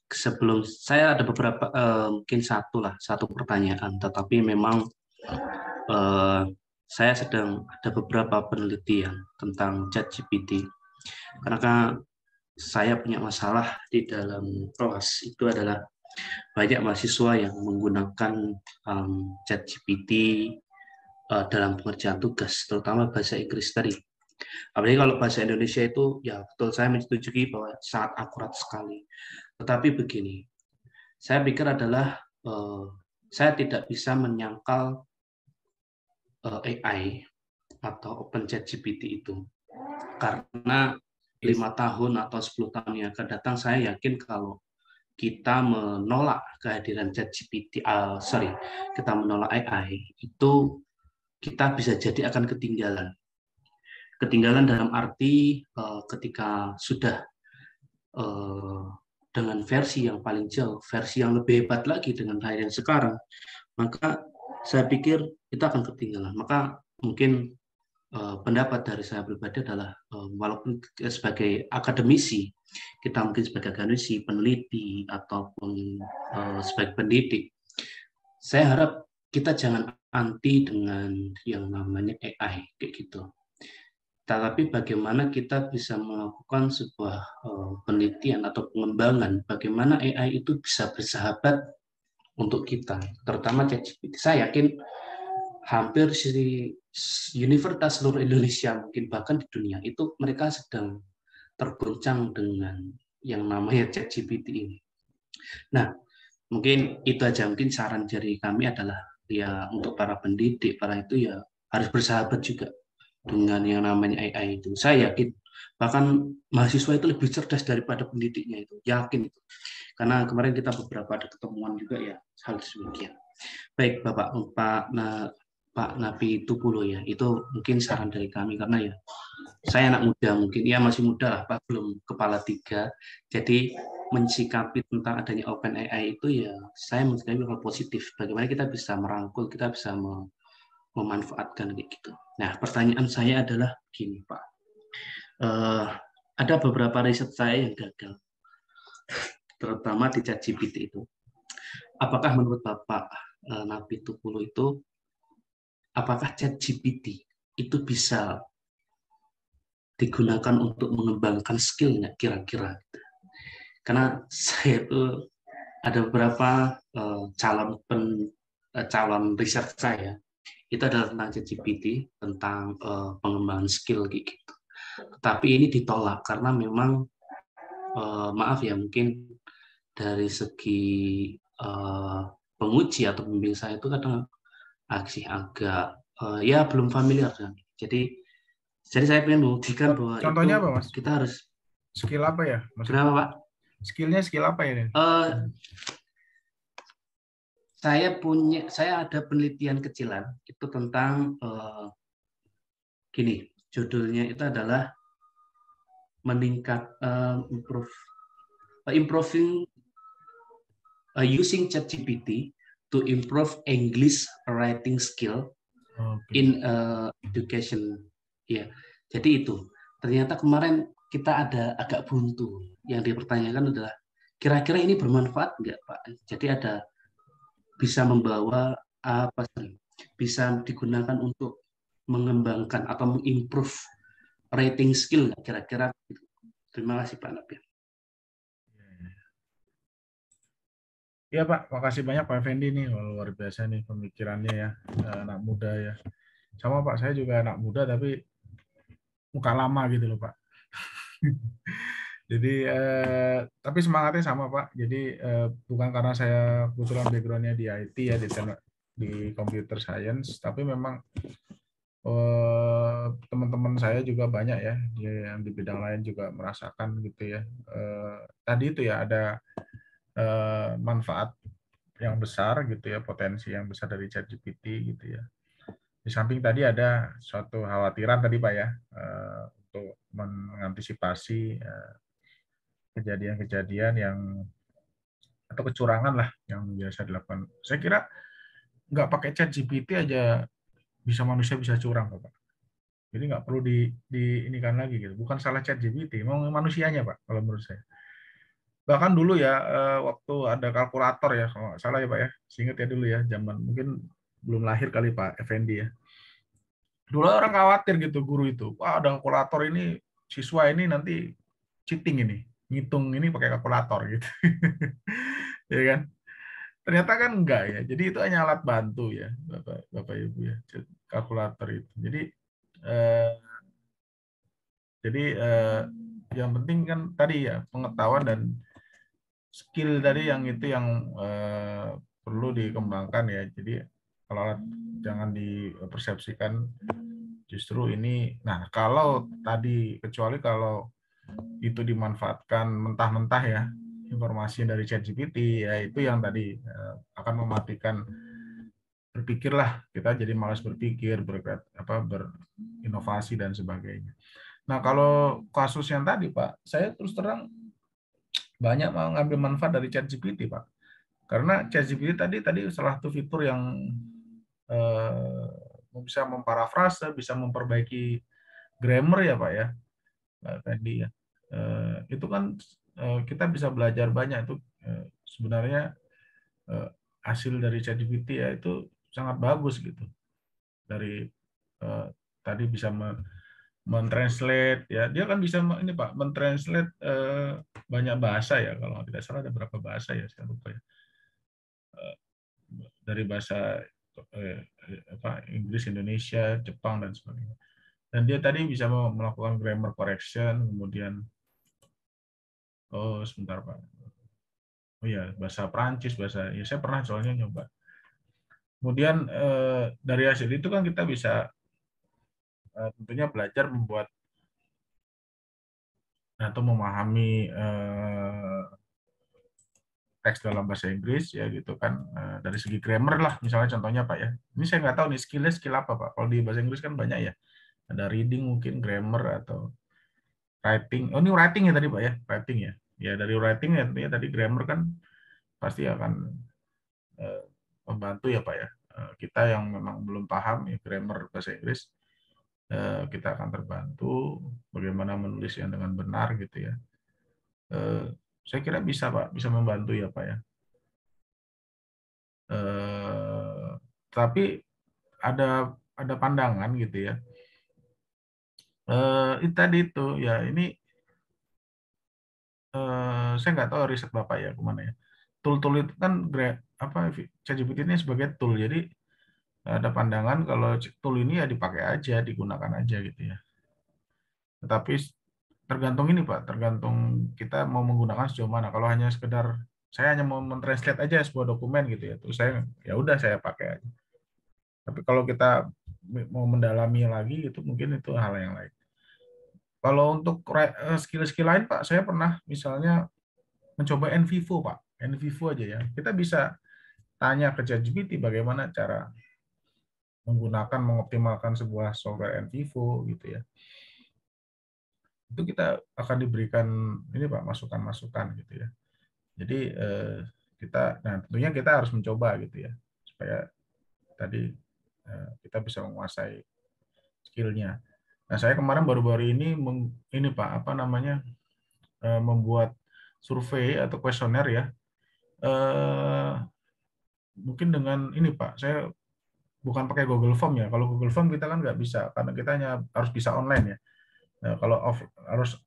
Sebelum saya ada beberapa, mungkin satu pertanyaan, tetapi memang saya sedang ada beberapa penelitian tentang ChatGPT. Karena saya punya masalah di dalam PROAS itu adalah banyak mahasiswa yang menggunakan ChatGPT dalam pengerjaan tugas, terutama bahasa Inggris tadi. Apalagi kalau bahasa Indonesia itu, ya betul, saya menyetujui bahwa sangat akurat sekali. Tetapi begini, saya pikir adalah saya tidak bisa menyangkal AI atau OpenChatGPT itu, karena 5 tahun atau 10 tahun yang akan datang, saya yakin kalau kita menolak kehadiran ChatGPT, kita menolak AI, itu kita bisa jadi akan ketinggalan. Ketinggalan dalam arti ketika sudah dengan versi yang paling jauh, versi yang lebih hebat lagi dengan yang sekarang, maka saya pikir itu akan ketinggalan. Maka mungkin pendapat dari saya pribadi adalah walaupun sebagai akademisi, kita mungkin sebagai akademisi, peneliti, ataupun sebagai pendidik, saya harap kita jangan anti dengan yang namanya AI kayak gitu. Tetapi bagaimana kita bisa melakukan sebuah penelitian atau pengembangan bagaimana AI itu bisa bersahabat untuk kita, terutama ChatGPT. Saya yakin hampir di universitas seluruh Indonesia, mungkin bahkan di dunia, itu mereka sedang tergoncang dengan yang namanya ChatGPT ini. Nah, mungkin itu aja. Mungkin saran dari kami adalah ya untuk para pendidik, para itu ya harus bersahabat juga dengan yang namanya AI itu. Saya yakin bahkan mahasiswa itu lebih cerdas daripada pendidiknya itu, yakin itu. Karena kemarin kita beberapa ada ketemuan juga ya hal demikian. Baik Pak Napi Tupulo ya, itu mungkin saran dari kami karena ya saya anak muda, mungkin ya masih muda lah Pak, belum kepala 3. Jadi mensikapi tentang adanya OpenAI itu ya saya mensikapi hal positif. Bagaimana kita bisa merangkul, kita bisa memanfaatkan kayak gitu. Nah, pertanyaan saya adalah gini Pak, ada beberapa riset saya yang gagal, terutama di ChatGPT itu. Apakah menurut Bapak Napi Tupulo itu, apakah ChatGPT itu bisa digunakan untuk mengembangkan skill nggak kira-kira? Karena saya itu ada beberapa calon riset saya itu adalah tentang ChatGPT, tentang pengembangan skill gitu. Tapi ini ditolak karena memang maaf ya, mungkin dari segi penguji atau pembimbing saya itu kadang agak ya belum familiar kan. Jadi saya ingin membuktikan bahwa contohnya itu apa, Mas? kita harus Skill apa ya? Maksudnya, kenapa Pak? Skillnya skill apa ya? Saya ada penelitian kecilan itu tentang gini, judulnya itu adalah improving using ChatGPT to improve English writing skill in education. Ya, jadi itu. Ternyata kemarin kita ada agak buntu. Yang dipertanyakan adalah kira-kira ini bermanfaat nggak Pak? Jadi bisa membawa bisa digunakan untuk mengembangkan atau mengimprove writing skill nggak kira-kira? Terima kasih Pak Nabil. Iya Pak, makasih banyak Pak Effendi nih, luar biasa nih pemikirannya ya, anak muda ya. Sama Pak, saya juga anak muda tapi muka lama gitu loh Pak. Jadi tapi semangatnya sama Pak. Jadi bukan karena saya kebetulan background-nya di IT ya, di computer science, tapi memang teman-teman saya juga banyak ya yang di bidang lain juga merasakan gitu ya. Tadi itu ya ada manfaat yang besar gitu ya, potensi yang besar dari ChatGPT gitu ya. Di samping tadi ada suatu khawatiran tadi Pak ya, untuk mengantisipasi kejadian-kejadian yang atau kecurangan lah yang biasa dilakukan. Saya kira nggak pakai ChatGPT aja manusia bisa curang Pak. Jadi nggak perlu inikan lagi gitu. Bukan salah ChatGPT, mau manusianya Pak kalau menurut saya. Bahkan dulu ya waktu ada kalkulator ya, kalau nggak salah ya Pak ya, ingat ya dulu ya, zaman mungkin belum lahir kali Pak Effendi ya. Dulu orang khawatir gitu guru itu, wah ada kalkulator ini, siswa ini nanti cheating ini, ngitung ini pakai kalkulator gitu. ya kan? Ternyata kan enggak ya. Jadi itu hanya alat bantu ya, Bapak Ibu ya, kalkulator itu. Eh, jadi yang penting kan tadi ya pengetahuan dan skill tadi yang itu yang perlu dikembangkan ya. Jadi kalau alat jangan dipersepsikan justru ini. Nah, kalau tadi kecuali kalau itu dimanfaatkan mentah-mentah ya informasi dari ChatGPT ya itu yang tadi akan mematikan berpikirlah kita jadi malas berpikir berinovasi dan sebagainya. Nah kalau kasus yang tadi Pak saya terus terang banyak mengambil manfaat dari ChatGPT Pak karena ChatGPT tadi salah satu fitur yang eh, bisa memparafrase bisa memperbaiki grammar ya Pak ya Pak Fendi ya. Itu kan kita bisa belajar banyak itu sebenarnya hasil dari ChatGPT ya itu sangat bagus gitu. Dari tadi bisa mentranslate ya dia kan bisa ini Pak mentranslate banyak bahasa ya kalau tidak salah ada berapa bahasa ya saya lupa ya dari bahasa Inggris Indonesia Jepang dan sebagainya dan dia tadi bisa melakukan grammar correction kemudian sebentar Pak oh ya bahasa Prancis bahasa ya saya pernah soalnya nyoba kemudian dari hasil itu kan kita bisa tentunya belajar membuat atau memahami teks dalam bahasa Inggris ya gitu kan dari segi grammar lah misalnya contohnya Pak ya ini saya nggak tahu nih skillnya skill apa Pak kalau di bahasa Inggris kan banyak ya ada reading mungkin grammar atau writing oh ini writing ya tadi Pak ya writing ya ya dari writing ya tentunya tadi grammar kan pasti akan membantu ya Pak ya kita yang memang belum paham ya grammar bahasa Inggris kita akan terbantu bagaimana menulis yang dengan benar gitu ya saya kira bisa Pak bisa membantu ya Pak ya tapi ada pandangan gitu ya. Itu tadi itu ya ini saya nggak tahu riset Bapak ya kemana ya. Tool-tool itu kan apa ChatGPT ini sebagai tool. Jadi ada pandangan kalau tool ini ya dipakai aja, digunakan aja gitu ya. Tetapi tergantung ini Pak, tergantung kita mau menggunakan sejauh mana. Kalau hanya sekedar saya hanya mau mentranslate aja sebuah dokumen gitu ya, terus saya ya udah saya pakai aja. Tapi kalau kita mau mendalami lagi itu mungkin itu hal yang lain. Kalau untuk skill-skill lain Pak, saya pernah misalnya mencoba NVivo Pak. NVivo aja ya. Kita bisa tanya ke ChatGPT bagaimana cara menggunakan mengoptimalkan sebuah software NVivo gitu ya. Itu kita akan diberikan ini Pak masukan-masukan gitu ya. Jadi nah tentunya kita harus mencoba gitu ya supaya tadi kita bisa menguasai skillnya. Nah saya kemarin baru-baru ini Pak apa namanya membuat survei atau kuesioner ya. Mungkin dengan ini Pak, saya bukan pakai Google Form ya. Kalau Google Form kita kan nggak bisa karena kita hanya harus bisa online ya. Nah,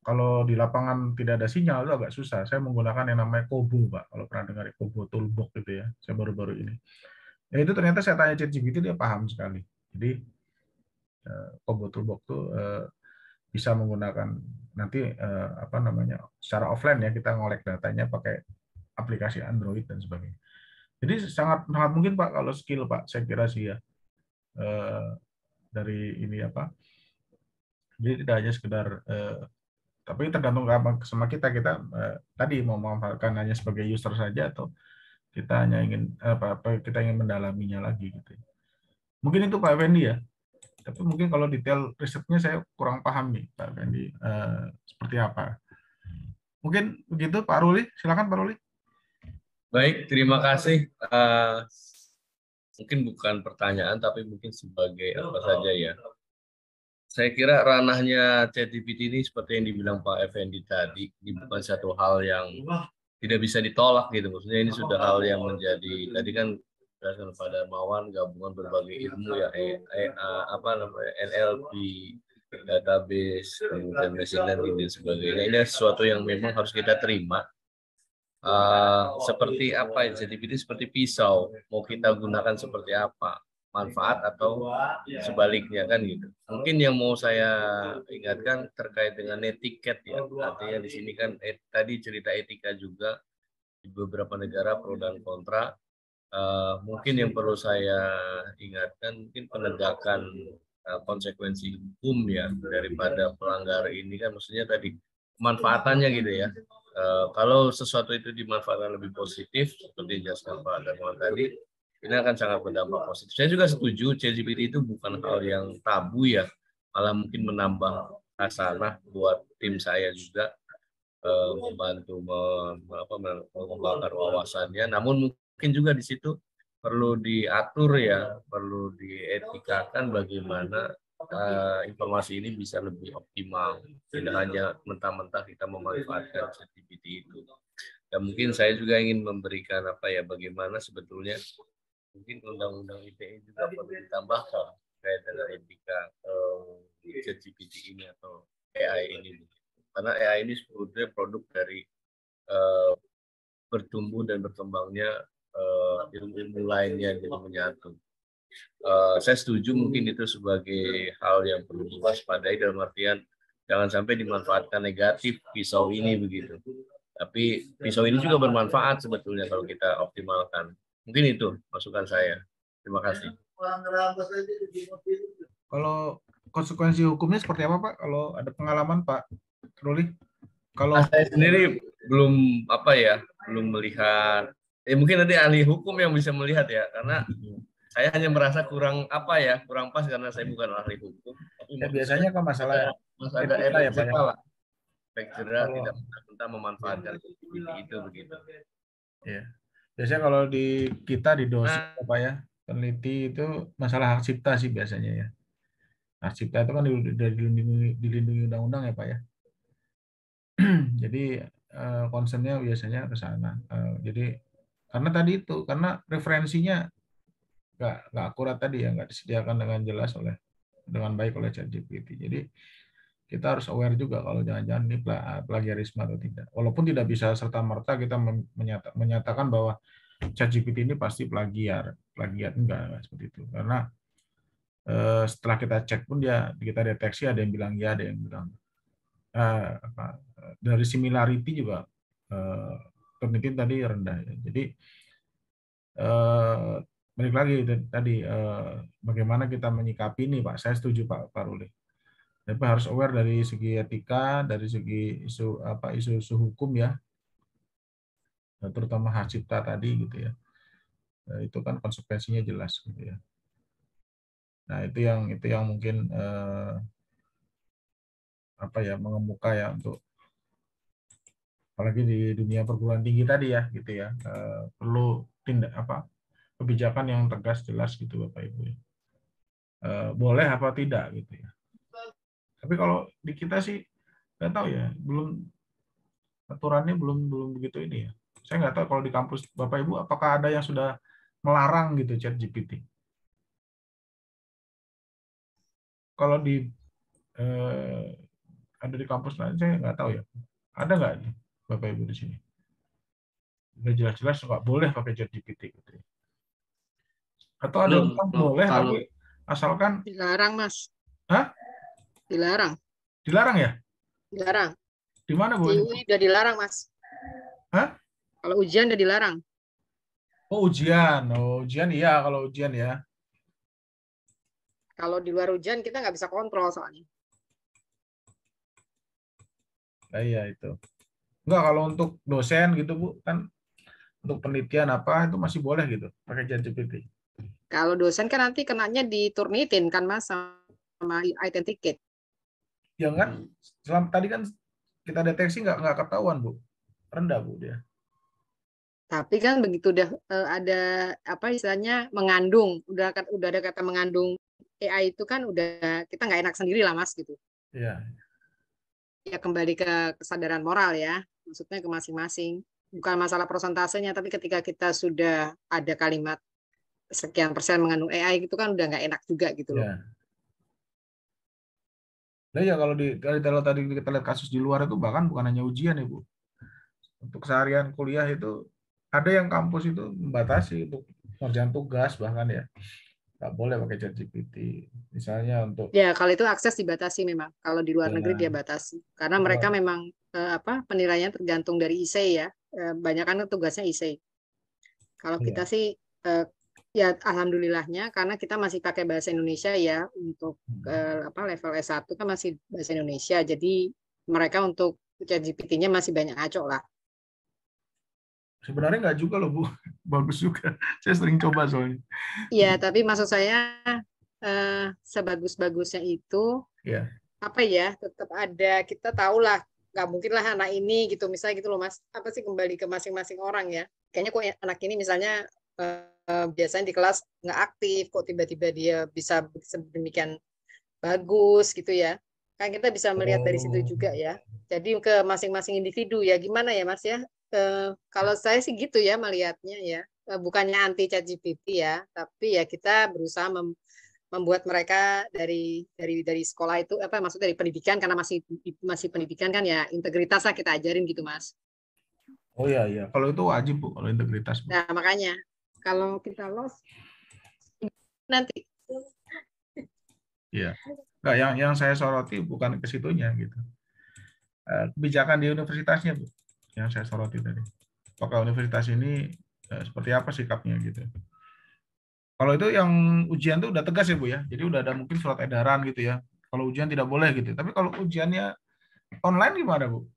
kalau di lapangan tidak ada sinyal itu agak susah. Saya menggunakan yang namanya Kobo Pak. Kalau pernah dengar Kobo Toolbox gitu ya. Saya baru-baru ini. Ya itu ternyata saya tanya ChatGPT dia paham sekali. Jadi Kobo Toolbox itu bisa menggunakan nanti apa namanya secara offline ya kita ngolek datanya pakai aplikasi Android dan sebagainya. Jadi sangat sangat mungkin Pak kalau skill Pak saya kira sih ya dari ini apa. Jadi tidak hanya sekedar tapi tergantung sama kita tadi mau memanfaatkan hanya sebagai user saja atau kita hanya ingin kita ingin mendalaminya lagi gitu. Mungkin itu Pak Fendi ya. Tapi mungkin kalau detail risetnya saya kurang paham nih Pak Fendi seperti apa. Mungkin begitu Pak Ruli, silakan Pak Ruli. Baik, terima kasih. Mungkin bukan pertanyaan, tapi mungkin sebagai apa saja ya. Saya kira ranahnya ChatGPT ini seperti yang dibilang Pak Effendi tadi, ini bukan satu hal yang tidak bisa ditolak gitu. Maksudnya ini sudah hal yang menjadi, tadi kan berdasarkan pada Mawan gabungan berbagai ilmu ya, apa namanya NLP, database, kemudian machine learning dan sebagainya. Ini sesuatu yang memang harus kita terima. seperti apa ya, ChatGPT seperti pisau, mau kita gunakan seperti apa, manfaat atau sebaliknya kan gitu. Mungkin yang mau saya ingatkan terkait dengan etiket ya, artinya di sini kan tadi cerita etika juga di beberapa negara pro dan kontra. Mungkin yang perlu saya ingatkan mungkin penegakan konsekuensi hukum ya daripada pelanggar ini kan, maksudnya tadi manfaatannya gitu ya. Kalau sesuatu itu dimanfaatkan lebih positif seperti dijelaskan Pak Darmawan tadi, ini akan sangat berdampak positif. Saya juga setuju ChatGPT itu bukan hal yang tabu ya, malah mungkin menambah hasanah buat tim saya juga, membantu mengembangkan wawasannya. Namun mungkin juga di situ perlu diatur ya, perlu dietikakan bagaimana informasi ini bisa lebih optimal, tidak hanya mentah-mentah kita memanfaatkan ChatGPT itu. Dan mungkin saya juga ingin memberikan apa ya, bagaimana sebetulnya mungkin undang-undang ITE juga perlu ditambahkan terkait dengan etika ChatGPT ini atau AI ini. Karena AI ini sebetulnya produk dari bertumbuh dan berkembangnya ilmu-ilmu lainnya jadi menyatu. Saya setuju mungkin itu sebagai hal yang perlu diwaspadai, dalam artian jangan sampai dimanfaatkan negatif pisau ini begitu. Tapi pisau ini juga bermanfaat sebetulnya kalau kita optimalkan. Mungkin itu masukan saya. Terima kasih. Kalau konsekuensi hukumnya seperti apa, Pak? Kalau ada pengalaman, Pak Ruli? Kalau saya sendiri belum belum melihat. Mungkin nanti ahli hukum yang bisa melihat ya, karena saya hanya merasa kurang pas karena saya bukan ahli hukum. Tapi biasanya kan masalah ada etika ya, Pak ya. Efek jerah tidak mentah-mentah memanfaatkan itu begitu. Ya. Biasanya kalau di kita di dosen Pak ya, peneliti itu masalah hak cipta sih biasanya ya. Hak cipta itu kan dilindungi undang-undang ya Pak ya. Jadi concernnya biasanya ke sana. Jadi karena referensinya nggak akurat tadi ya, nggak disediakan dengan jelas dengan baik oleh ChatGPT. Jadi kita harus aware juga kalau jangan-jangan ini plagiarisme atau tidak. Walaupun tidak bisa serta-merta kita menyatakan bahwa ChatGPT ini pasti plagiat enggak seperti itu. Karena setelah kita cek pun kita deteksi ada yang bilang ya, ada yang bilang dari similarity juga penelitian tadi rendah. Ya. Jadi balik lagi tadi bagaimana kita menyikapi ini Pak. Saya setuju Pak Ruli. Tapi harus aware dari segi etika, dari segi isu hukum ya, terutama hak cipta tadi gitu ya. Itu kan konsekuensinya jelas gitu ya. Nah itu yang mungkin mengemuka ya untuk apalagi di dunia perguruan tinggi tadi ya gitu ya, perlu kebijakan yang tegas jelas gitu Bapak Ibu ya. Boleh apa tidak gitu ya. Tapi kalau di kita sih nggak tahu ya, aturannya belum begitu ini ya. Saya nggak tahu kalau di kampus Bapak Ibu apakah ada yang sudah melarang gitu ChatGPT. Kalau ada di kampus lain saya nggak tahu ya. Ada nggak Bapak Ibu di sini? Udah jelas-jelas nggak boleh pakai ChatGPT gitu ya. Atau ada yang boleh tapi asalkan dilarang Mas. Hah? Dilarang. Dilarang ya? Dilarang. Di mana Bu? Di UI udah dilarang Mas. Hah? Kalau ujian udah dilarang. Oh ujian, iya kalau ujian ya. Kalau di luar ujian kita nggak bisa kontrol soalnya. Nah, iya itu. Enggak, kalau untuk dosen gitu Bu, kan untuk penelitian itu masih boleh gitu pakai ChatGPT. Kalau dosen kan nanti kenanya diturnitin kan Mas sama identikit. Ya kan, tadi kan kita deteksi nggak ketahuan Bu, rendah Bu dia. Tapi kan begitu udah ada istilahnya mengandung, udah ada kata mengandung AI itu kan udah kita nggak enak sendiri lah Mas gitu. Iya. Ya kembali ke kesadaran moral ya, maksudnya ke masing-masing. Bukan masalah prosentasenya, tapi ketika kita sudah ada kalimat sekian persen mengandung AI itu kan udah nggak enak juga gitu loh. Ya. Nah ya kalau tadi kita lihat kasus di luar itu bahkan bukan hanya ujian ya Bu. untuk seharian kuliah itu ada yang kampus itu membatasi untuk kerjaan tugas bahkan ya nggak boleh pakai ChatGPT. Misalnya untuk Ya, kalau itu akses dibatasi memang. Kalau di luar negeri dia ya, batasi. Karena mereka memang penilaiannya tergantung dari ISEE ya. Banyak kan tugasnya ISEE. Kalau kita ya. sih ya alhamdulillahnya karena kita masih pakai bahasa Indonesia ya untuk level S1 kan masih bahasa Indonesia. Jadi mereka untuk ChatGPT-nya masih banyak ngaco lah. Sebenarnya nggak juga loh Bu, bagus juga. Saya sering coba soalnya. Iya, tapi maksud saya sebagus-bagusnya itu Ya. apa ya tetap ada kita tahu lah nggak mungkin lah anak ini gitu misalnya gitu loh Mas apa sih kembali ke masing-masing orang ya kayaknya kok anak ini misalnya biasanya di kelas nggak aktif kok tiba-tiba dia bisa demikian bagus gitu ya kan kita bisa melihat dari situ Oh, juga ya jadi ke masing-masing individu ya gimana ya Mas ya kalau saya sih gitu ya melihatnya ya bukannya anti ChatGPT ya tapi ya kita berusaha membuat mereka dari sekolah itu apa maksud dari pendidikan karena masih pendidikan kan ya integritas lah kita ajarin gitu Mas. oh ya ya. Kalau itu wajib Bu, kalau integritas Bu. Nah makanya kalau kita lost nanti Iya. Nggak, yang saya soroti bukan ke situnya gitu. Kebijakan di universitasnya Bu, yang saya soroti tadi. Apakah universitas ini seperti apa sikapnya gitu. Kalau itu yang ujian tuh udah tegas ya Bu ya. Jadi udah ada mungkin surat edaran gitu ya. Kalau ujian tidak boleh gitu. Tapi kalau ujiannya online gimana Bu?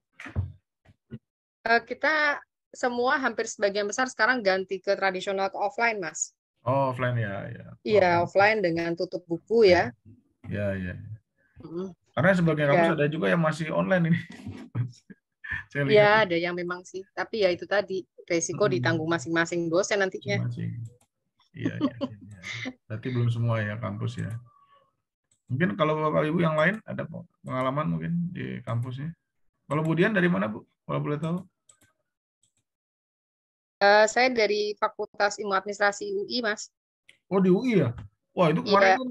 kita semua hampir sebagian besar sekarang ganti ke tradisional ke offline Mas. Oh, offline ya, ya. Iya Offline. offline dengan tutup buku ya. Ya, ya. Mm. Karena Jadi sebagian kampus ya ada juga yang masih online ini. Saya ya lihat ada yang memang sih tapi ya itu tadi resiko ditanggung masing-masing dosen nantinya. masing-masing. Iya, iya, iya. Berarti belum semua ya kampus ya. Mungkin kalau Bapak Ibu yang lain ada pengalaman mungkin di kampusnya. Kalau Bu Dian dari mana Bu? Kalau boleh tahu. Saya dari Fakultas Ilmu Administrasi UI Mas. Oh di UI ya? Wah itu kemarin Iya kan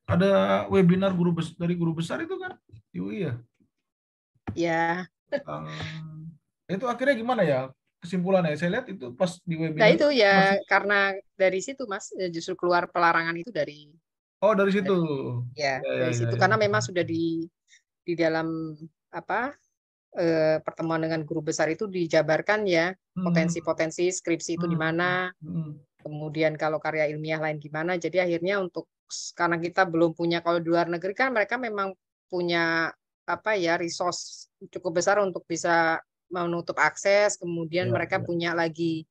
ada webinar dari guru besar itu kan di UI ya. ya. Itu akhirnya gimana ya kesimpulannya? Saya lihat itu pas di Nah webinar itu ya masih. karena dari situ Mas justru keluar pelarangan itu Oh dari situ. dari ya Ya ya dari ya. situ Ya. karena memang sudah di dalam apa pertemuan dengan guru besar itu dijabarkan ya Hmm, potensi-potensi skripsi itu di hmm, mana, hmm. kemudian kalau karya ilmiah lain gimana. Jadi akhirnya untuk karena kita belum punya kalau di luar negeri kan mereka memang punya apa ya resource cukup besar untuk bisa menutup akses, kemudian Ya mereka ya. punya lagi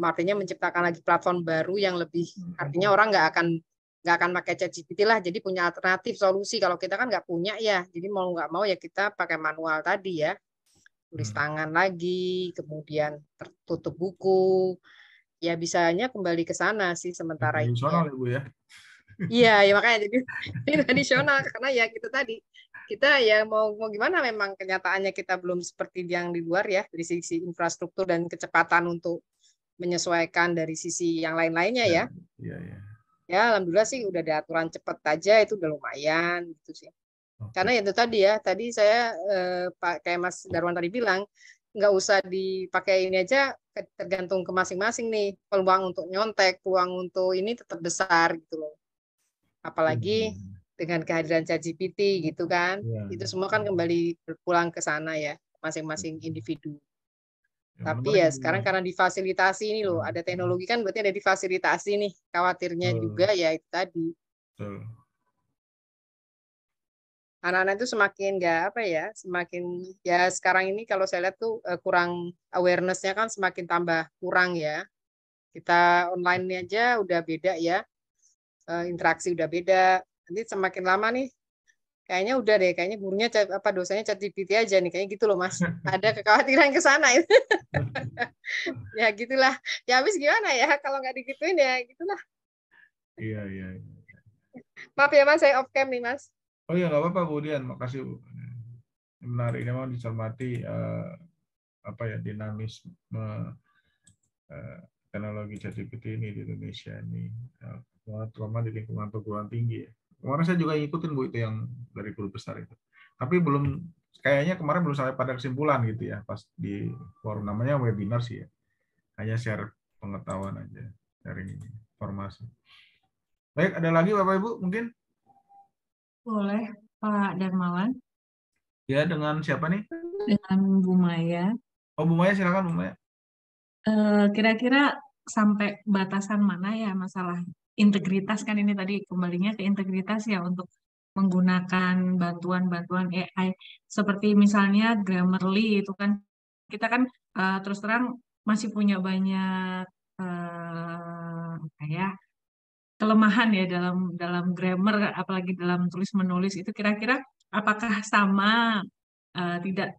artinya menciptakan lagi platform baru yang lebih artinya Hmm, orang nggak akan pakai ChatGPT lah jadi punya alternatif solusi kalau kita kan nggak punya ya jadi mau nggak mau ya kita pakai manual tadi ya tulis hmm. tangan lagi kemudian tertutup buku ya bisanya kembali ke sana sih Ya, sementara ini ya tradisional ya Bu ya. iya ya makanya jadi ini tradisional karena ya gitu tadi kita ya mau mau gimana memang kenyataannya kita belum seperti yang di luar ya dari sisi infrastruktur dan kecepatan untuk menyesuaikan dari sisi yang lain-lainnya Ya ya. ya ya. Ya, alhamdulillah sih udah ada aturan cepet aja itu udah lumayan gitu sih. Karena Oke. itu tadi ya, tadi saya Pak kayak Mas Darwan tadi bilang nggak usah dipakai ini aja tergantung ke masing-masing nih. Peluang untuk nyontek, peluang untuk ini tetap besar gitu loh. Ya, Apalagi dengan kehadiran ChatGPT gitu kan. ya. Itu semua kan kembali berpulang ke sana ya, masing-masing individu. Ya, Tapi menarik ya Bu. sekarang karena difasilitasi ini loh, ada teknologi kan berarti ada difasilitasi nih. Khawatirnya juga Betul, ya itu tadi. betul. Anak-anak itu semakin nggak apa ya, semakin ya sekarang ini kalau saya lihat tuh kurang awareness-nya kan semakin tambah kurang ya. Kita online aja udah beda ya, interaksi udah beda. Nanti semakin lama nih, kayaknya udah deh, kayaknya gurunya apa dosanya ChatGPT aja nih, kayaknya gitu loh Mas. Ada kekhawatiran ke sana itu. Ya gitulah. Ya habis gimana ya kalau nggak digituin ya gitulah. Iya, iya. Maaf ya Mas, saya off cam nih Mas. Oh iya, nggak apa-apa, Bu Dian. Makasih, Bu. Menarik, memang dicermati apa ya dinamisme eh, teknologi ChatGPT ini di Indonesia ini, terutama di lingkungan perguruan tinggi ya. Kemarin saya juga ngikutin Bu itu yang dari guru besar itu. Tapi belum kayaknya kemarin belum sampai pada kesimpulan gitu ya pas di forum, namanya webinar sih ya. Hanya share pengetahuan aja, sharing informasi. Baik, ada lagi Bapak Ibu mungkin? Boleh, Pak Darmawan, Ya, dengan siapa nih? dengan Bu Maya. Oh, Bu Maya, silakan Bu Maya. Kira-kira sampai batasan mana ya masalah integritas, kan ini tadi kembalinya ke integritas ya untuk menggunakan bantuan-bantuan AI seperti misalnya Grammarly itu kan kita kan terus terang masih punya banyak apa ya kelemahan ya dalam dalam grammar, apalagi dalam tulis menulis itu. Kira-kira apakah sama tidak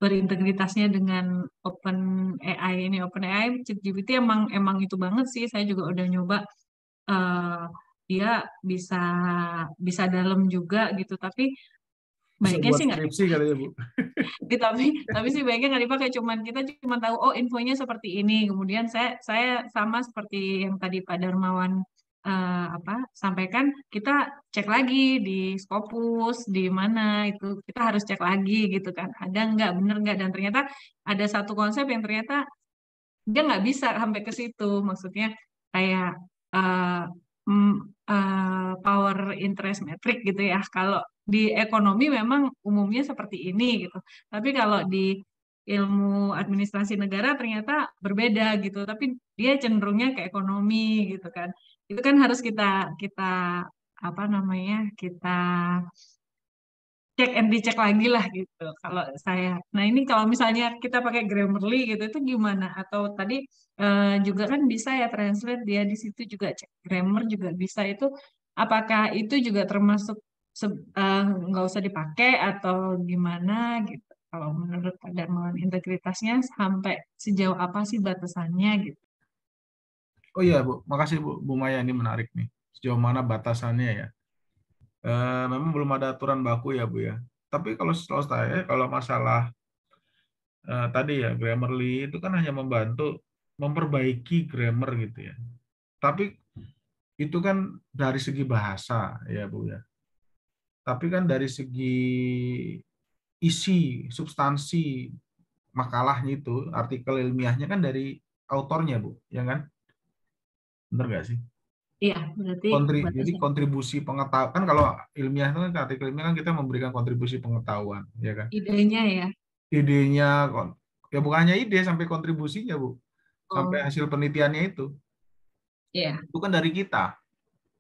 berintegritasnya dengan Open AI ini? Open AI ChatGPT emang itu banget sih, saya juga udah nyoba. eh, Dia bisa bisa dalam juga gitu, tapi Bisa baiknya buat sih nggak skripsi kali ya Bu. tapi sih baiknya nggak dipakai, cuman kita cuma tahu oh infonya seperti ini, kemudian saya sama seperti yang tadi Pak Darmawan apa sampaikan, kita cek lagi di Scopus di mana itu, kita harus cek lagi gitu kan, ada nggak, bener nggak, dan ternyata ada satu konsep yang ternyata dia nggak bisa sampai ke situ, maksudnya kayak eh, mm, power interest metric gitu ya. Kalau di ekonomi memang umumnya seperti ini gitu, tapi kalau di ilmu administrasi negara ternyata berbeda gitu, tapi dia cenderungnya ke ekonomi gitu kan. Itu kan harus kita kita apa namanya, kita cek and dicek lagi lah gitu kalau saya. Nah ini kalau misalnya kita pakai Grammarly gitu itu gimana? Atau tadi juga kan bisa ya translate, dia di situ juga cek grammar juga bisa, itu apakah itu juga termasuk nggak usah dipakai atau gimana gitu? Kalau menurut Pak Darmawan integritasnya sampai sejauh apa sih batasannya gitu? Oh iya Bu, makasih Bu Maya, ini menarik nih. Sejauh mana batasannya ya? Memang belum ada aturan baku ya Bu ya. Tapi kalau setahu saya, kalau masalah tadi ya Grammarly itu kan hanya membantu memperbaiki grammar gitu ya. Tapi itu kan dari segi bahasa ya Bu ya. Tapi kan dari segi isi, substansi makalahnya itu, artikel ilmiahnya kan dari autornya Bu, ya kan? Benar nggak sih? Iya, berarti Jadi batasan kontribusi pengetahuan kan, kalau ilmiah itu kan artikel ilmiah kan kita memberikan kontribusi pengetahuan, ya kan? idenya ya. Idenya ya bukan hanya ide, sampai kontribusinya Bu, sampai Oh, hasil penelitiannya iya, itu kan dari kita,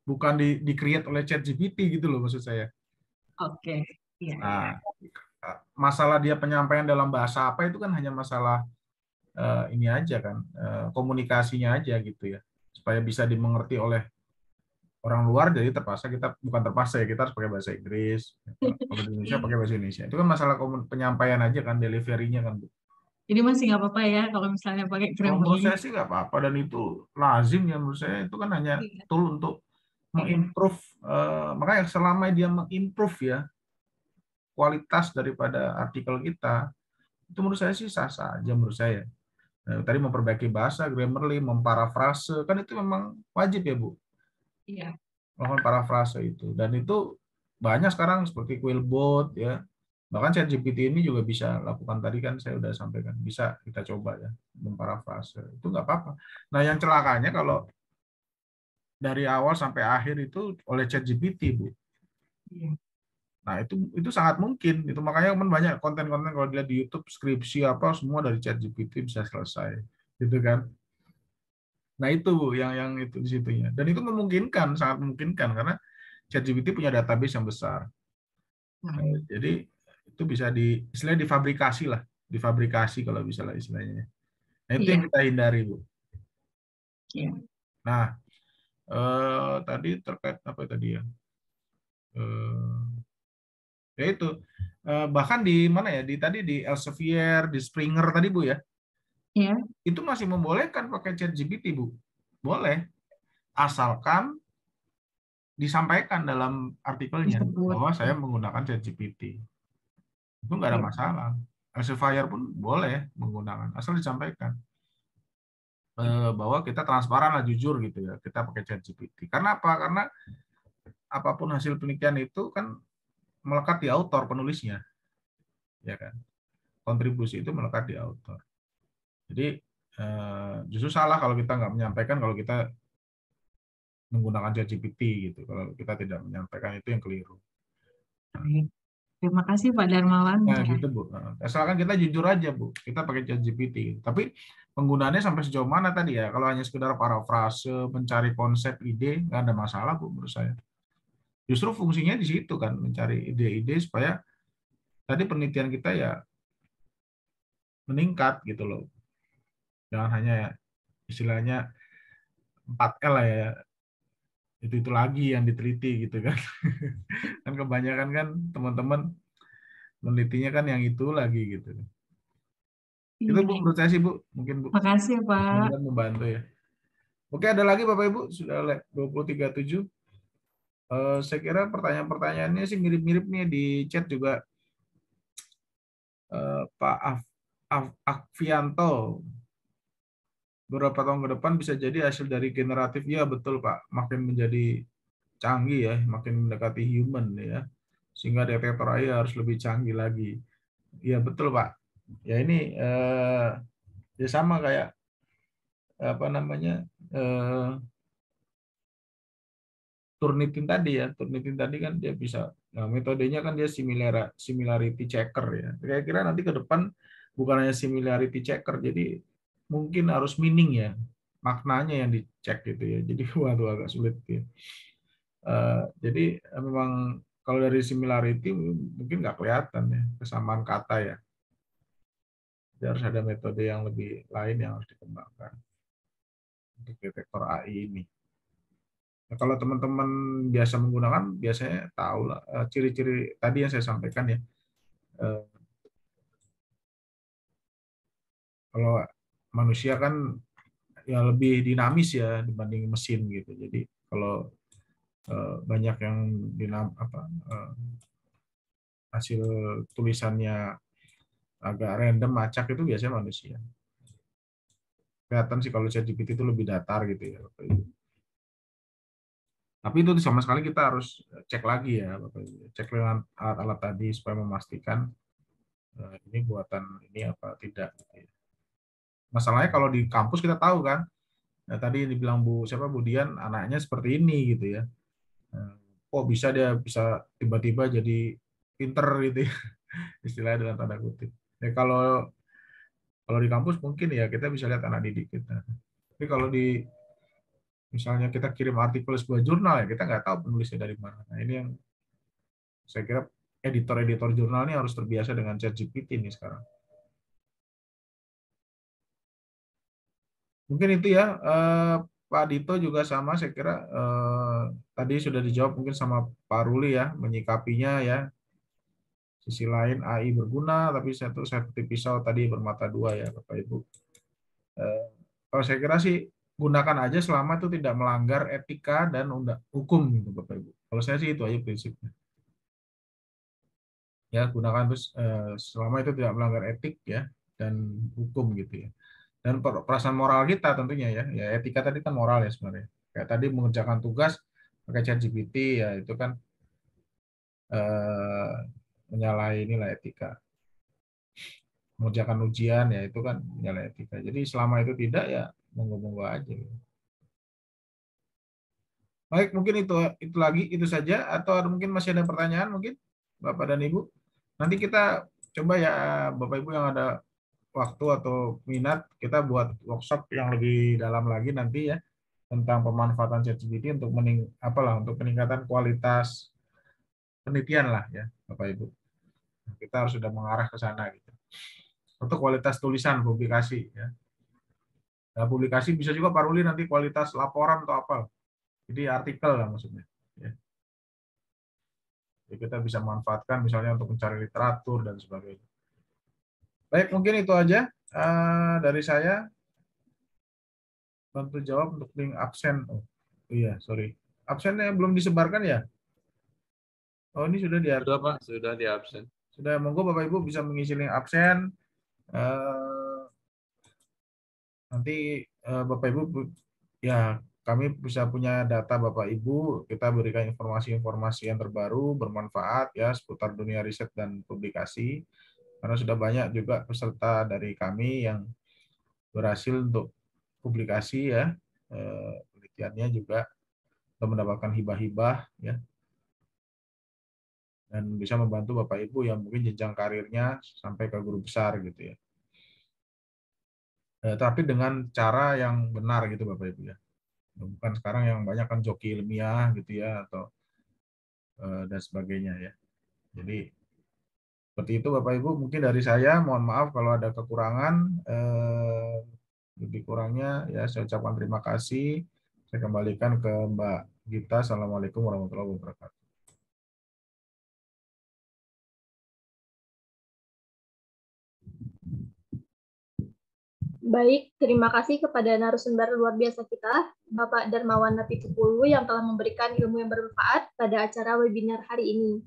bukan di create oleh ChatGPT gitu loh maksud saya. oke. Iya, iya. Nah, masalah dia penyampaian dalam bahasa apa itu kan hanya masalah ini aja kan, komunikasinya aja gitu ya, supaya bisa dimengerti oleh orang luar. Jadi terpaksa kita, bukan terpaksa ya, kita harus pakai bahasa Inggris. Kalau di Indonesia pakai bahasa Indonesia. Itu kan masalah penyampaian aja kan, delivery-nya kan Bu. Jadi masih nggak apa-apa ya kalau misalnya pakai Kalau menurut Grammarly. saya sih nggak apa-apa, dan itu lazim ya menurut saya. Itu kan hanya Iya, tool untuk iya, mengimprove, makanya selama dia mengimprove ya kualitas daripada artikel kita, itu menurut saya sih sah-sah aja menurut saya. Tadi memperbaiki bahasa, Grammarly, memparafrase, kan itu memang wajib ya Bu, iya, melakukan parafrase itu. Dan itu banyak sekarang seperti Quillbot ya, bahkan ChatGPT ini juga bisa lakukan, tadi kan saya udah sampaikan, bisa kita coba ya, memparafrase, itu nggak apa-apa. Nah yang celakanya kalau dari awal sampai akhir itu oleh ChatGPT Bu. iya. Nah, itu sangat mungkin. Itu makanya kan banyak konten-konten kalau dilihat di YouTube, skripsi apa semua dari ChatGPT bisa selesai. Gitu kan. Nah, itu Bu yang itu di situnya. Dan itu memungkinkan, sangat memungkinkan karena ChatGPT punya database yang besar. Nah, Jadi itu bisa istilahnya difabrikasi lah, difabrikasi kalau bisa lah istilahnya. Nah, itu yang iya, kita hindari, Bu. iya, Nah, tadi terkait apa tadi ya? Ya itu, bahkan di mana ya, di Elsevier, di Springer tadi Bu ya, iya, itu masih membolehkan pakai ChatGPT Bu, boleh, asalkan disampaikan dalam artikelnya disebut. bahwa saya menggunakan ChatGPT, itu nggak ada Iya, masalah. Elsevier pun boleh menggunakan, asal disampaikan bahwa kita transparan lah, jujur gitu ya, kita pakai ChatGPT. Karena apa? Karena apapun hasil penelitian itu kan melekat di autor penulisnya. ya kan? Kontribusi itu melekat di author. Jadi justru salah kalau kita nggak menyampaikan kalau kita menggunakan ChatGPT gitu. Kalau kita tidak menyampaikan itu yang keliru. Baik. Terima kasih Pak Darmawan. Nah gitu Bu. Asalkan kita jujur aja Bu. Kita pakai ChatGPT. Tapi penggunaannya sampai sejauh mana tadi ya? Kalau hanya sekedar parafrase, mencari konsep, ide, nggak ada masalah Bu menurut saya. Justru fungsinya di situ kan, mencari ide-ide supaya tadi penelitian kita ya meningkat gitu loh. Jangan hanya istilahnya 4L lah ya, itu lagi yang diteliti gitu kan. Kan kebanyakan kan teman-teman menelitinya kan yang itu lagi gitu. Itu Bu menurut saya sih Bu, mungkin Bu. Makasih Pak. Mudah-mudahan membantu ya. Oke, ada lagi Bapak Ibu, sudah 20.37. Saya kira pertanyaan-pertanyaannya sih mirip-mirip nih di chat juga. Pak Akvianto, beberapa tahun ke depan bisa jadi hasil dari generatif. Ya betul Pak, makin menjadi canggih ya, makin mendekati human ya, sehingga detektor AI harus lebih canggih lagi. Ya betul Pak. Ya ini ya sama kayak apa namanya Turnitin tadi ya. Turnitin tadi kan dia bisa, nah metodenya kan dia similarity checker ya. Kira-kira nanti ke depan bukan hanya similarity checker, jadi mungkin harus meaning ya, maknanya yang dicek gitu ya. Jadi waduh agak sulit ya. Jadi memang kalau dari similarity mungkin nggak kelihatan ya kesamaan kata ya. Jadi harus ada metode yang lebih lain yang harus dikembangkan untuk detektor AI ini. Nah, kalau teman-teman biasa menggunakan, biasanya tahu lah ciri-ciri tadi yang saya sampaikan ya. Kalau manusia kan ya lebih dinamis ya dibanding mesin gitu. Jadi kalau banyak yang hasil tulisannya agak random, acak itu biasanya manusia. Kelihatan sih kalau ChatGPT itu lebih datar gitu ya. Tapi itu sama sekali kita harus cek lagi ya, cek dengan alat-alat tadi supaya memastikan ini buatan ini apa tidak. Masalahnya kalau di kampus kita tahu kan, tadi dibilang Bu Dian anaknya seperti ini gitu ya. Kok bisa dia bisa tiba-tiba jadi pinter gitu ya, istilahnya dalam tanda kutip. Ya kalau di kampus mungkin ya kita bisa lihat anak didik kita. Tapi kalau misalnya kita kirim artikel sebuah jurnal ya kita nggak tahu penulisnya dari mana. Nah ini yang saya kira editor-editor jurnal ini harus terbiasa dengan ChatGPT ini sekarang. Mungkin itu ya, Pak Dito juga sama, saya kira tadi sudah dijawab mungkin sama Pak Ruli ya, menyikapinya ya. Sisi lain AI berguna, tapi satu seperti pisau tadi bermata dua ya Bapak Ibu. Kalau saya kira sih gunakan aja selama itu tidak melanggar etika dan hukum gitu Bapak Ibu. Kalau saya sih itu aja prinsipnya. Ya gunakan terus selama itu tidak melanggar etik ya dan hukum gitu ya. Dan perasaan moral kita tentunya ya. Ya etika tadi kan moral ya sebenarnya. Kayak tadi mengerjakan tugas pakai ChatGPT ya itu kan menyalahi inilah etika. Mengerjakan ujian ya itu kan menyalahi etika. Jadi selama itu tidak ya monggo-monggo aja. Baik, mungkin itu lagi itu saja atau mungkin masih ada pertanyaan mungkin Bapak dan Ibu. Nanti kita coba ya Bapak Ibu yang ada waktu atau minat kita buat workshop yang lebih dalam lagi nanti ya tentang pemanfaatan ChatGPT untuk untuk peningkatan kualitas penelitian lah ya Bapak Ibu. Kita harus sudah mengarah ke sana gitu. Untuk kualitas tulisan publikasi ya. Nah, publikasi bisa juga Pak Ruli nanti kualitas laporan atau apa. Jadi artikel lah maksudnya. Ya. Jadi kita bisa manfaatkan misalnya untuk mencari literatur dan sebagainya. Baik, mungkin itu aja dari saya. Bantu jawab untuk link absen. Oh, iya, sorry. Absennya belum disebarkan ya? Oh, ini sudah Sudah Pak, sudah di absen. Sudah, monggo Bapak Ibu bisa mengisi link absen. Nanti Bapak Ibu ya kami bisa punya data Bapak Ibu, kita berikan informasi-informasi yang terbaru bermanfaat ya seputar dunia riset dan publikasi. karena sudah banyak juga peserta dari kami yang berhasil untuk publikasi ya, penelitiannya juga untuk mendapatkan hibah-hibah ya, dan bisa membantu Bapak Ibu yang mungkin jenjang karirnya sampai ke guru besar gitu ya. Tapi dengan cara yang benar gitu Bapak Ibu ya. Bukan sekarang yang banyak kan joki ilmiah gitu ya, atau dan sebagainya ya. Jadi seperti itu Bapak Ibu, mungkin dari saya mohon maaf kalau ada kekurangan, lebih kurangnya ya saya ucapkan terima kasih. Saya kembalikan ke Mbak Gita. Assalamualaikum warahmatullahi wabarakatuh. Baik, terima kasih kepada narasumber luar biasa kita, Bapak Darmawan Napitupulu yang telah memberikan ilmu yang bermanfaat pada acara webinar hari ini.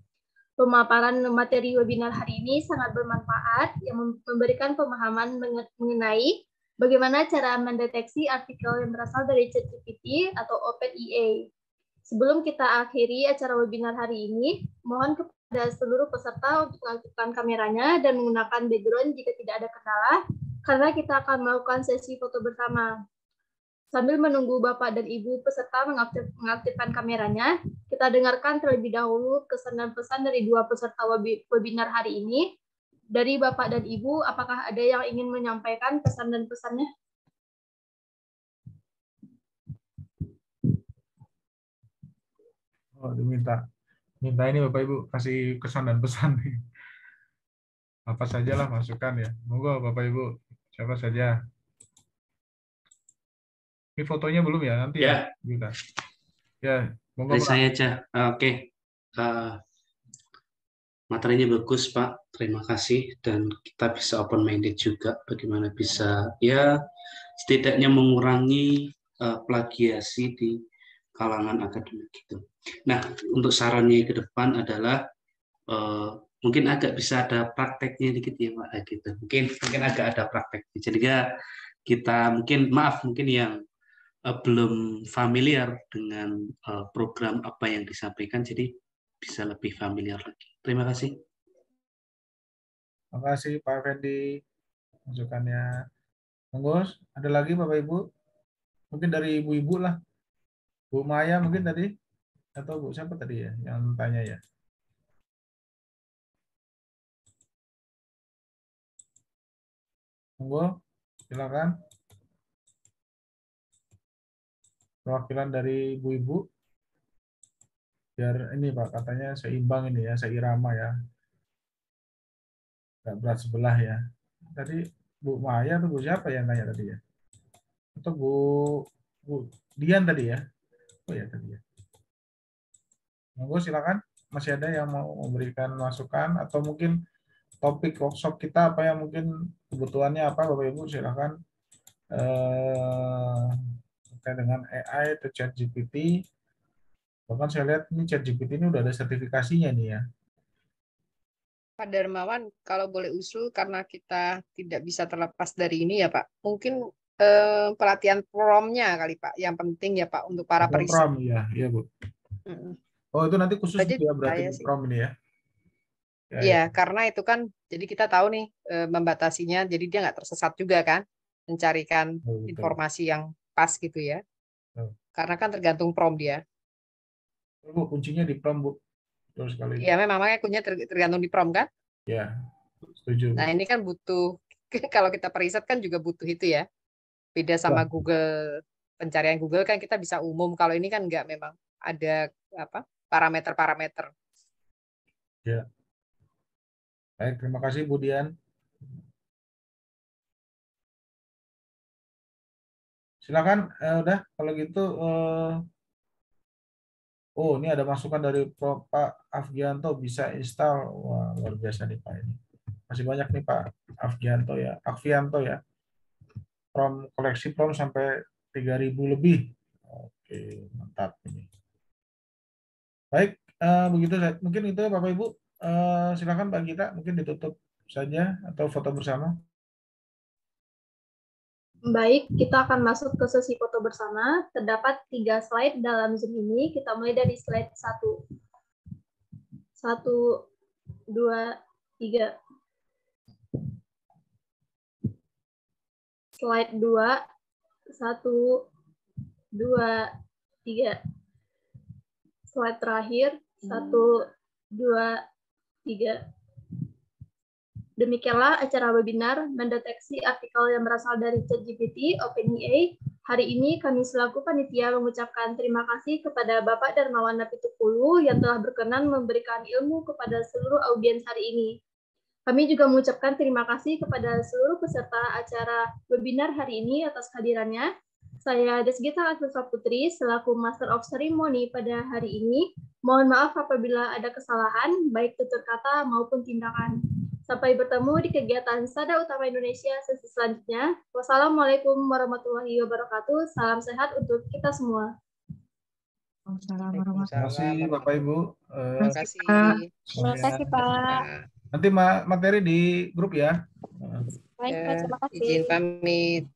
Pemaparan materi webinar hari ini sangat bermanfaat yang memberikan pemahaman mengenai bagaimana cara mendeteksi artikel yang berasal dari ChatGPT atau OpenAI. Sebelum kita akhiri acara webinar hari ini, mohon kepada seluruh peserta untuk mengaktifkan kameranya dan menggunakan background jika tidak ada kendala, karena kita akan melakukan sesi foto bersama. Sambil menunggu Bapak dan Ibu peserta mengaktifkan kameranya, kita dengarkan terlebih dahulu kesan dan pesan dari dua peserta webinar hari ini. Dari Bapak dan Ibu, apakah ada yang ingin menyampaikan pesan dan pesannya? Oh, diminta ini Bapak Ibu kasih kesan dan pesan nih. Apa sajalah masukan ya. Monggo Bapak Ibu, siapa saja. Ini fotonya belum ya, nanti ya. Kita. Ya, monggo Dari Pak. saya aja. Oke. Materinya bagus Pak, terima kasih, dan kita bisa open minded juga bagaimana bisa ya setidaknya mengurangi plagiasi di kalangan akademik gitu. Nah, untuk sarannya ke depan adalah mungkin agak bisa ada prakteknya dikit ya Pak gitu. Mungkin agak ada prakteknya. Jadi ya kita mungkin yang belum familiar dengan program apa yang disampaikan, jadi bisa lebih familiar lagi. Terima kasih. Terima kasih Pak Fendi masukannya. Monggo, ada lagi Bapak Ibu? Mungkin dari ibu-ibu lah. Bu Maya mungkin tadi, atau Bu siapa tadi ya yang tanya ya? Monggo, silakan. Perwakilan dari ibu-ibu. Biar ini Pak, katanya seimbang ini ya, seirama ya. Nggak berat sebelah ya. Tadi Bu Maya atau Bu siapa yang tanya tadi ya? Atau Bu Dian tadi ya? Oh ya tadi ya. Monggo silakan. Masih ada yang mau memberikan masukan atau mungkin topik workshop kita apa yang mungkin kebutuhannya apa Bapak Ibu silakan terkait dengan AI atau ChatGPT. Bahkan saya lihat ini ChatGPT ini udah ada sertifikasinya nih ya. Pak Darmawan, kalau boleh usul karena kita tidak bisa terlepas dari ini ya Pak, mungkin pelatihan prompt-nya kali Pak, yang penting ya Pak untuk para periset. Prom ya, iya Bu. Oh itu nanti khusus ya berarti prom ini ya? Iya, karena itu kan, jadi kita tahu nih membatasinya, jadi dia nggak tersesat juga kan, mencarikan informasi yang pas gitu ya. Karena kan tergantung prompt dia. Bu, kuncinya di prompt Bu. Terus sekali. Iya, memang makanya kuncinya tergantung di prompt kan? Ya, setuju. Nah ini kan butuh, kalau kita periset kan juga butuh itu ya. Beda sama Google, pencarian Google kan kita bisa umum, kalau ini kan nggak, memang ada apa parameter-parameter. Ya. Baik, terima kasih Bu Dian. Silakan, udah kalau gitu. Oh, ini ada masukan dari Pak Afgianto, bisa install. Wah, luar biasa nih Pak ini. Masih banyak nih Pak Afgianto ya. Koleksi prom sampai 3.000 lebih. Oke, mantap ini. Baik, begitu mungkin itu Bapak Ibu. Silakan Pak Gita, mungkin ditutup saja atau foto bersama. Baik, kita akan masuk ke sesi foto bersama. Terdapat 3 slide dalam Zoom ini. Kita mulai dari slide 1. 1, 2, 3. slide 2. 1, 2, 3. Slide terakhir. 1, 2, 3. Demikianlah acara webinar mendeteksi artikel yang berasal dari ChatGPT OpenAI. Hari ini kami selaku panitia mengucapkan terima kasih kepada Bapak Darmawan Napitukulu yang telah berkenan memberikan ilmu kepada seluruh audiens hari ini. Kami juga mengucapkan terima kasih kepada seluruh peserta acara webinar hari ini atas kehadirannya. Saya Desgita Afifa Putri selaku Master of Ceremony pada hari ini. Mohon maaf apabila ada kesalahan, baik tutur kata maupun tindakan. Sampai bertemu di kegiatan Sada Utama Indonesia sesi selanjutnya. Wassalamualaikum warahmatullahi wabarakatuh. Salam sehat untuk kita semua. Terima kasih Bapak Ibu. Terima kasih. Terima kasih Pak. Nanti materi di grup ya. Baik Pak, terima kasih. Izin pamit.